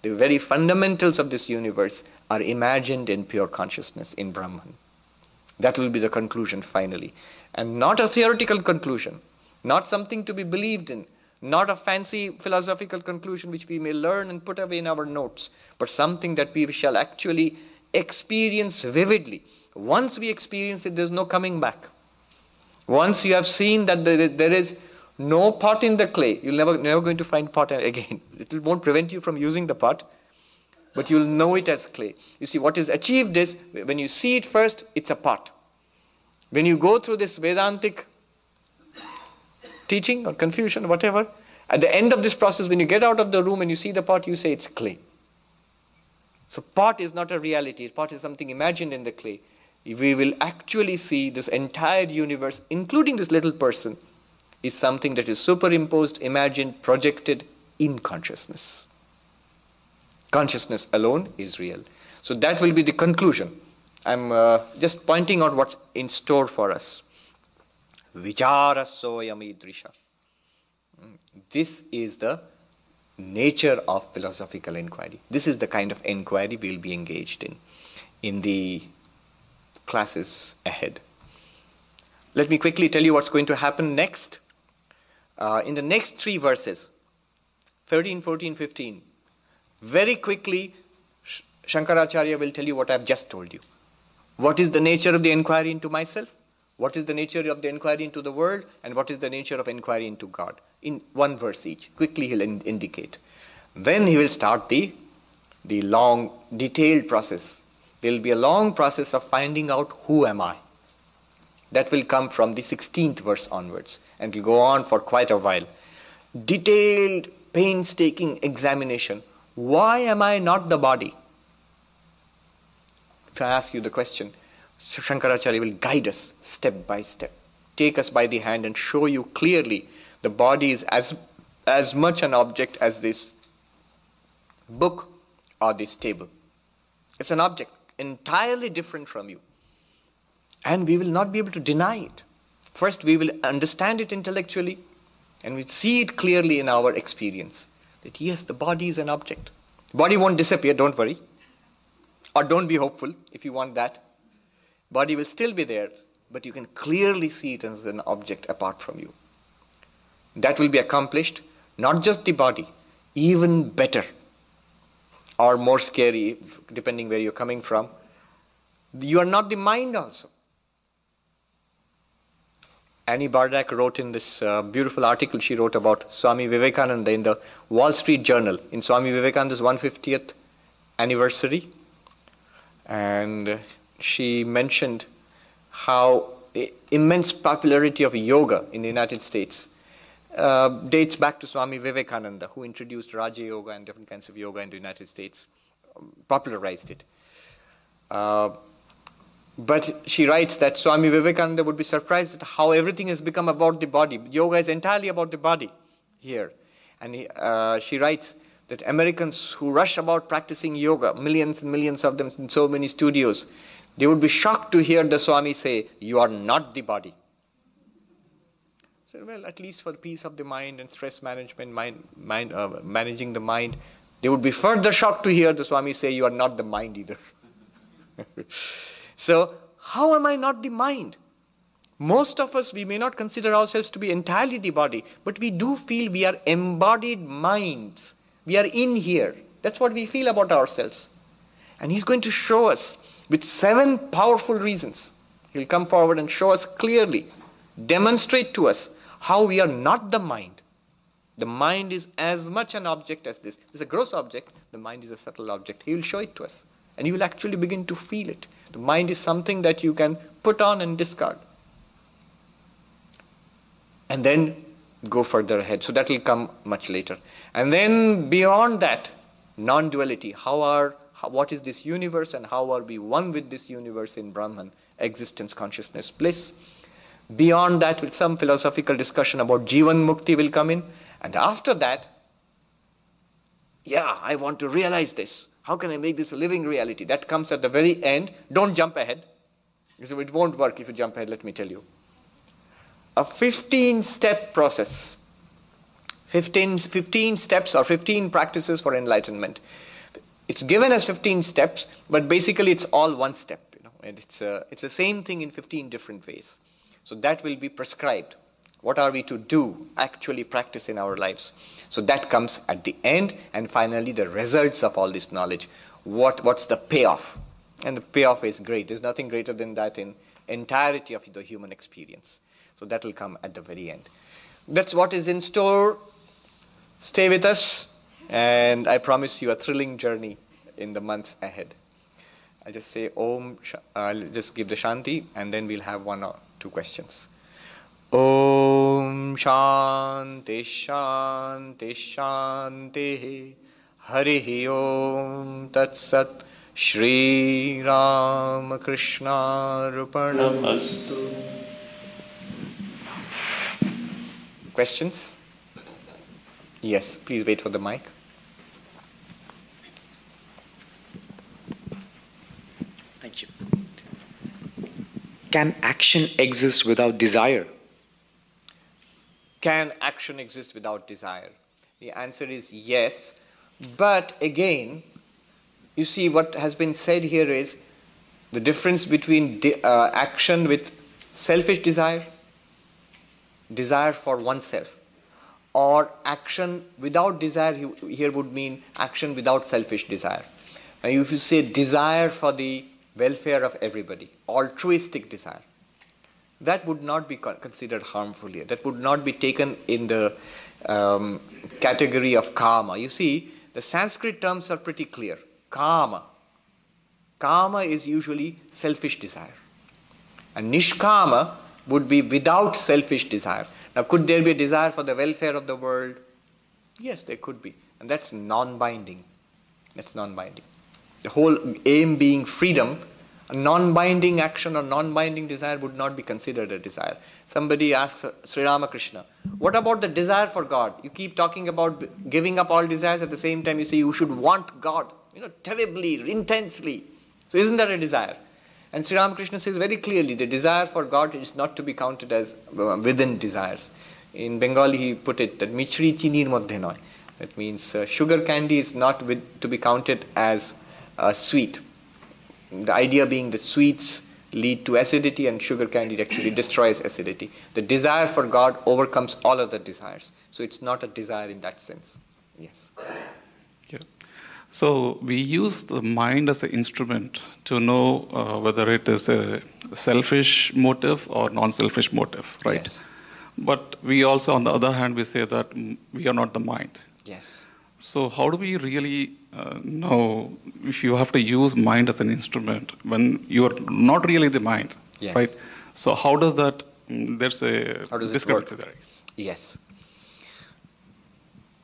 the very fundamentals of this universe, are imagined in pure consciousness, in Brahman. That will be the conclusion finally. And not a theoretical conclusion, not something to be believed in, not a fancy philosophical conclusion which we may learn and put away in our notes, but something that we shall actually experience vividly. Once we experience it, there's no coming back. Once you have seen that there is no pot in the clay, you're never going to find pot again. It won't prevent you from using the pot, but you'll know it as clay. You see, what is achieved is, when you see it first, it's a pot. When you go through this Vedantic teaching or confusion, whatever, at the end of this process, when you get out of the room and you see the pot, you say it's clay. So pot is not a reality. Pot is something imagined in the clay. We will actually see this entire universe, including this little person, is something that is superimposed, imagined, projected in consciousness. Consciousness alone is real. So that will be the conclusion. I'm just pointing out what's in store for us. Vichara soyam idrisha. This is the nature of philosophical inquiry. This is the kind of inquiry we will be engaged in the classes ahead. Let me quickly tell you what's going to happen next. In the next 3 verses, 13, 14, 15, very quickly Shankaracharya will tell you what I've just told you. What is the nature of the inquiry into myself? What is the nature of the inquiry into the world? And what is the nature of inquiry into God? In 1 verse each. Quickly he'll indicate. Then he will start the long, detailed process. There will be a long process of finding out who am I. That will come from the 16th verse onwards. And it will go on for quite a while. Detailed, painstaking examination. Why am I not the body? If I ask you the question, Shankaracharya will guide us step by step, take us by the hand and show you clearly the body is as much an object as this book or this table. It's an object entirely different from you. And we will not be able to deny it. First we will understand it intellectually and we see it clearly in our experience. That yes, the body is an object. The body won't disappear, don't worry. Or don't be hopeful if you want that. Body will still be there, but you can clearly see it as an object apart from you. That will be accomplished, not just the body, even better or more scary, depending where you're coming from. You are not the mind also. Annie Bardak wrote in this beautiful article she wrote about Swami Vivekananda in the Wall Street Journal, in Swami Vivekananda's 150th anniversary. And she mentioned how immense popularity of yoga in the United States dates back to Swami Vivekananda, who introduced Raja Yoga and different kinds of yoga in the United States, popularized it. But she writes that Swami Vivekananda would be surprised at how everything has become about the body. Yoga is entirely about the body here. And she writes that Americans who rush about practicing yoga, millions and millions of them in so many studios, they would be shocked to hear the Swami say, "You are not the body." So, well, at least for the peace of the mind and stress management, managing the mind, they would be further shocked to hear the Swami say, "You are not the mind either." So, how am I not the mind? Most of us, we may not consider ourselves to be entirely the body, but we do feel we are embodied minds. We are in here. That's what we feel about ourselves. And he's going to show us with 7 powerful reasons. He'll come forward and show us clearly, demonstrate to us how we are not the mind. The mind is as much an object as this. This is a gross object. The mind is a subtle object. He will show it to us. And you will actually begin to feel it. The mind is something that you can put on and discard. And then go further ahead. So that will come much later. And then beyond that, non-duality. What is this universe and how are we one with this universe in Brahman, existence, consciousness, bliss. Beyond that, with some philosophical discussion about Jivan Mukti will come in. And after that, yeah, I want to realize this. How can I make this a living reality? That comes at the very end. Don't jump ahead. Because it won't work if you jump ahead, let me tell you. A 15-step process. 15 steps or 15 practices for enlightenment. It's given as 15 steps, but basically it's all one step. And it's the same thing in 15 different ways. So that will be prescribed. What are we to do, actually practice in our lives? So that comes at the end, and finally the results of all this knowledge. What's the payoff? And the payoff is great. There's nothing greater than that in entirety of the human experience. So that will come at the very end. That's what is in store. Stay with us, and I promise you a thrilling journey in the months ahead. I'll just say Om, I'll just give the Shanti, and then we'll have 1 or 2 questions. Om Shanti Shanti Shanti Harihi Om Tat Sat Shri Ram Krishna Arpanamastu. Questions? Yes, please wait for the mic. Thank you. Can action exist without desire? can action exist without desire? The answer is yes. But again, you see what has been said here is the difference between action with selfish desire, desire for oneself, or action without desire here would mean action without selfish desire. Now if you say desire for the welfare of everybody, altruistic desire, that would not be considered harmful here. That would not be taken in the category of karma. You see, the Sanskrit terms are pretty clear. Kama. Kama is usually selfish desire. And nishkama would be without selfish desire. Now, could there be a desire for the welfare of the world? Yes, there could be. And that's non-binding. That's non-binding. The whole aim being freedom, a non-binding action or non-binding desire would not be considered a desire. Somebody asks Sri Ramakrishna, what about the desire for God? You keep talking about giving up all desires, at the same time you say you should want God, terribly, intensely. So isn't that a desire? And Sri Ramakrishna says very clearly, the desire for God is not to be counted as within desires. In Bengali he put it that michri chinir moddhe noy. That means sugar candy is not to be counted as sweet. The idea being that sweets lead to acidity and sugar candy actually destroys acidity. The desire for God overcomes all other desires. So it's not a desire in that sense. Yes. Yeah. So we use the mind as an instrument to know whether it is a selfish motive or non-selfish motive, right? Yes. But we also, on the other hand, we say that we are not the mind. Yes. So how do we really know if you have to use mind as an instrument when you are not really the mind, Yes. right? So how does that, there's a How does it discrepancy work? there. Yes.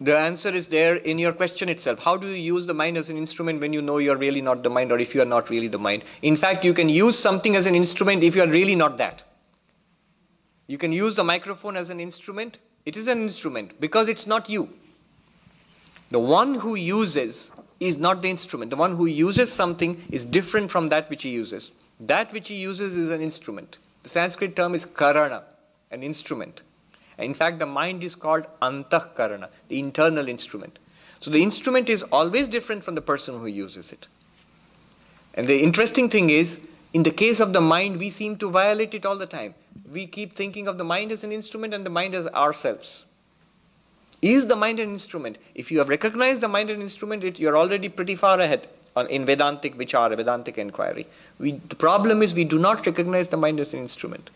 The answer is there in your question itself. How do you use the mind as an instrument when you know you are really not the mind, or if you are not really the mind? In fact, you can use something as an instrument if you are really not that. You can use the microphone as an instrument. It is an instrument because it's not you. The one who uses is not the instrument. The one who uses something is different from that which he uses. That which he uses is an instrument. The Sanskrit term is karana, an instrument. In fact, the mind is called antahkarana, the internal instrument. So the instrument is always different from the person who uses it. And the interesting thing is, in the case of the mind, we seem to violate it all the time. We keep thinking of the mind as an instrument and the mind as ourselves. Is the mind an instrument? If you have recognized the mind as an instrument, you're already pretty far ahead in Vedantic Vichara, Vedantic inquiry. The problem is we do not recognize the mind as an instrument.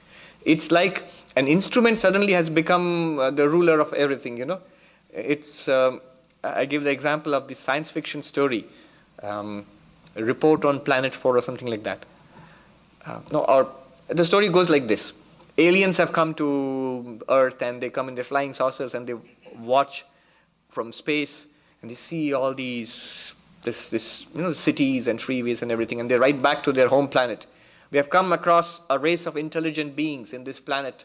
It's like an instrument suddenly has become the ruler of everything, It's, I give the example of the science fiction story, a report on Planet 4 or something like that. The story goes like this. Aliens have come to Earth and they come in their flying saucers and they watch from space and they see all these cities and freeways and everything, and they ride back to their home planet. We have come across a race of intelligent beings in this planet,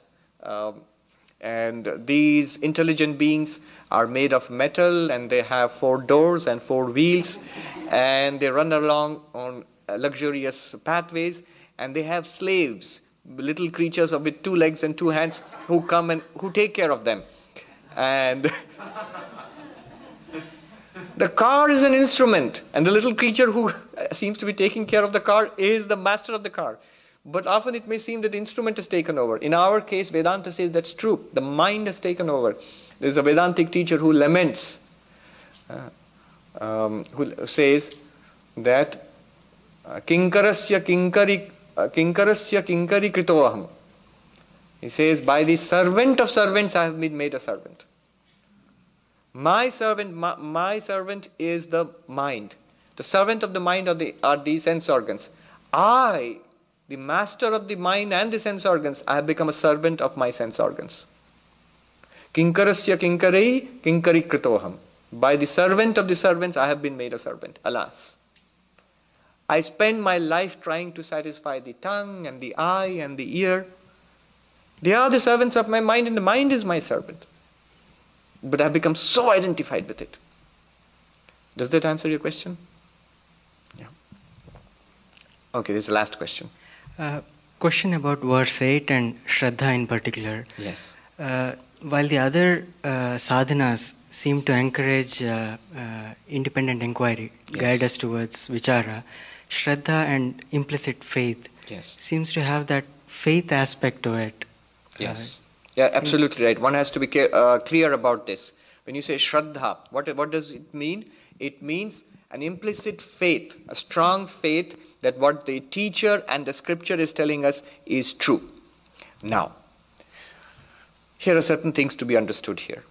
and these intelligent beings are made of metal and they have 4 doors and 4 wheels, and they run along on luxurious pathways, and they have slaves, little creatures with 2 legs and 2 hands who come and who take care of them. And the car is an instrument, and the little creature who seems to be taking care of the car is the master of the car. But often it may seem that the instrument has taken over. In our case, Vedanta says that's true. The mind has taken over. There's a Vedantic teacher who laments, who says that kinkarasya kinkari kritoaham. He says, by the servant of servants I have been made a servant. My servant is the mind. The servant of the mind are the sense organs. I, the master of the mind and the sense organs, I have become a servant of my sense organs. Kinkarasya kinkari kritoham. By the servant of the servants, I have been made a servant. Alas. I spend my life trying to satisfy the tongue and the eye and the ear. They are the servants of my mind, and the mind is my servant. But I have become so identified with it. Does that answer your question? Yeah. Okay, this is the last question. Question about verse 8 and Shraddha in particular. Yes. While the other sadhanas seem to encourage independent inquiry, guide us towards vichara, Shraddha and implicit faith seems to have that faith aspect to it. Yes. Yeah, absolutely right. One has to be clear about this. When you say Shraddha, what does it mean? It means an implicit faith, a strong faith that what the teacher and the scripture is telling us is true. Now, here are certain things to be understood here.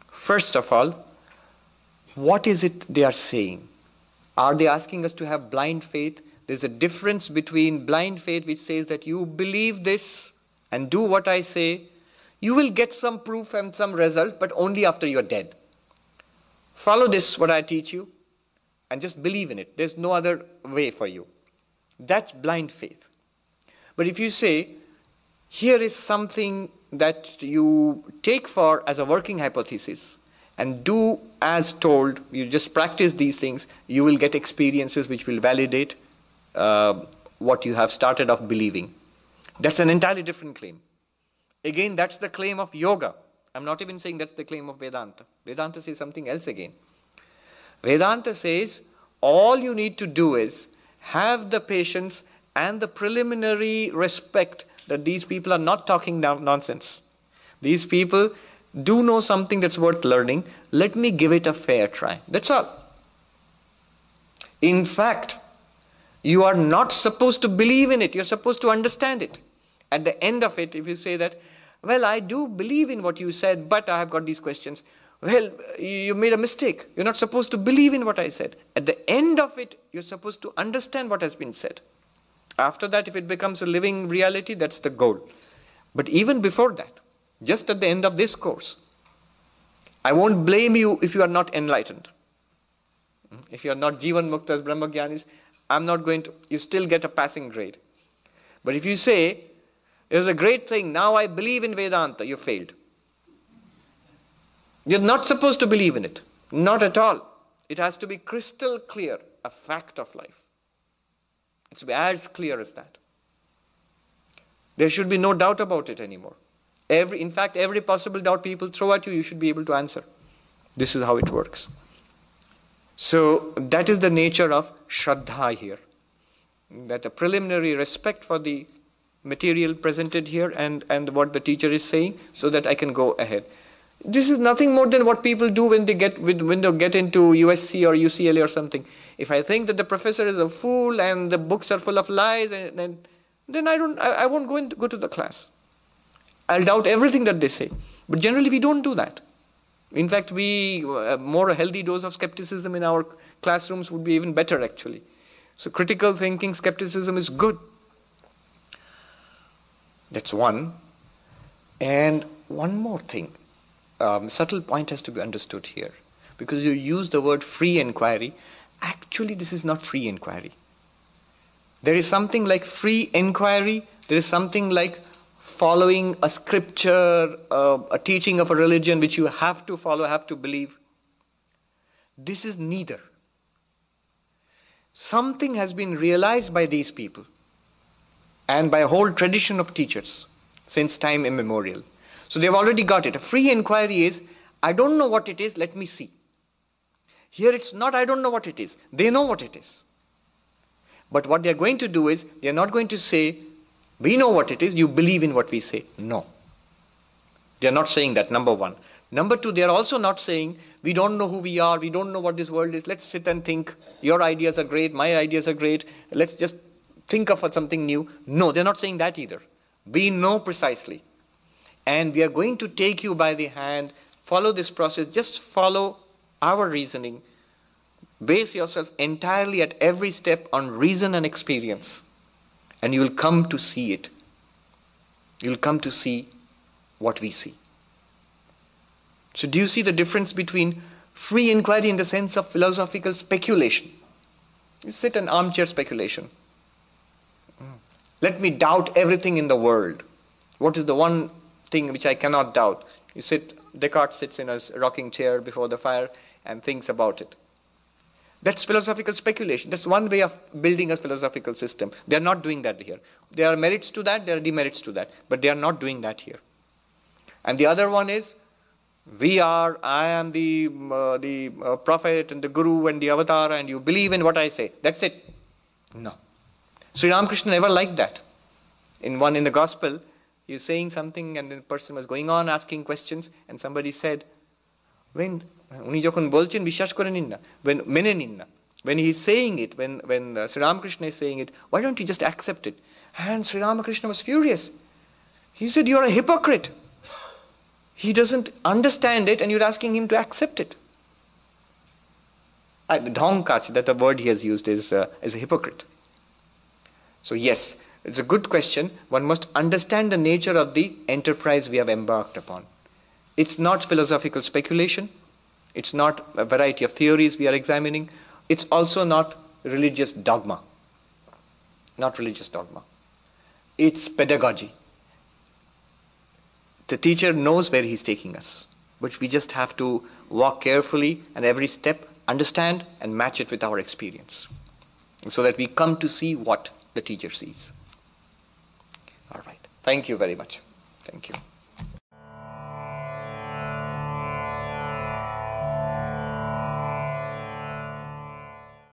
First of all, what is it they are saying? Are they asking us to have blind faith? There's a difference between blind faith, which says that you believe this and do what I say. You will get some proof and some result, but only after you're dead. Follow this, what I teach you, and just believe in it. There's no other way for you. That's blind faith. But if you say, here is something that you take for as a working hypothesis and do as told, you just practice these things, you will get experiences which will validate what you have started off believing. That's an entirely different claim. Again, that's the claim of yoga. I'm not even saying that's the claim of Vedanta. Vedanta says something else again. Vedanta says all you need to do is have the patience and the preliminary respect that these people are not talking nonsense. These people do know something that's worth learning. Let me give it a fair try. That's all. In fact, you are not supposed to believe in it. You're supposed to understand it. At the end of it, if you say that, well, I do believe in what you said, but I have got these questions. Well, you made a mistake. You're not supposed to believe in what I said. At the end of it, you're supposed to understand what has been said. After that, if it becomes a living reality, that's the goal. But even before that, just at the end of this course, I won't blame you if you are not enlightened. If you are not Jivan Muktas, Brahmagyanis, I'm not going to, you still get a passing grade. But if you say, it was a great thing, now I believe in Vedanta, you failed. You're not supposed to believe in it. Not at all. It has to be crystal clear, a fact of life. It's as clear as that. There should be no doubt about it anymore. In fact, every possible doubt people throw at you, you should be able to answer. This is how it works. So that is the nature of Shraddha here. That a preliminary respect for the material presented here and what the teacher is saying so that I can go ahead. This is nothing more than what people do when they get into USC or UCLA or something. If I think that the professor is a fool and the books are full of lies, then I won't go to the class. I'll doubt everything that they say. But generally we don't do that. In fact, more healthy dose of skepticism in our classrooms would be even better actually. So critical thinking, skepticism is good. That's one. And one more thing. Subtle point has to be understood here. Because you use the word free inquiry. Actually, this is not free inquiry. There is something like free inquiry. There is something like following a scripture, a teaching of a religion which you have to follow, have to believe. This is neither. Something has been realized by these people and by a whole tradition of teachers since time immemorial. So they've already got it. A free inquiry is, I don't know what it is, let me see. Here it's not, I don't know what it is. They know what it is. But what they're going to do is, they're not going to say, we know what it is, you believe in what we say. No. They're not saying that, number one. Number two, they're also not saying, we don't know who we are, we don't know what this world is, let's sit and think, your ideas are great, my ideas are great, let's just think of something new. No, they're not saying that either. We know precisely. And we are going to take you by the hand, follow this process, just follow our reasoning. Base yourself entirely at every step on reason and experience. And you will come to see it. You will come to see what we see. So do you see the difference between free inquiry in the sense of philosophical speculation? You sit an armchair speculation. Let me doubt everything in the world. What is the one thing which I cannot doubt? Descartes sits in a rocking chair before the fire and thinks about it. That's philosophical speculation. That's one way of building a philosophical system. They are not doing that here. There are merits to that, there are demerits to that, but they are not doing that here. And the other one is, I am the prophet and the guru and the avatar, and you believe in what I say. That's it. No. Sri Ramakrishna never liked that. In the gospel, he was saying something and the person was going on asking questions, and somebody said, when he's saying it, when Sri Ramakrishna is saying it, why don't you just accept it? And Sri Ramakrishna was furious. He said, you're a hypocrite. He doesn't understand it and you're asking him to accept it. Dhongkach, that the word he has used is a hypocrite. So yes, it's a good question. One must understand the nature of the enterprise we have embarked upon. It's not philosophical speculation. It's not a variety of theories we are examining. It's also not religious dogma. Not religious dogma. It's pedagogy. The teacher knows where he's taking us, but we just have to walk carefully and every step understand and match it with our experience, so that we come to see what the teacher sees. All right. Thank you very much. Thank you.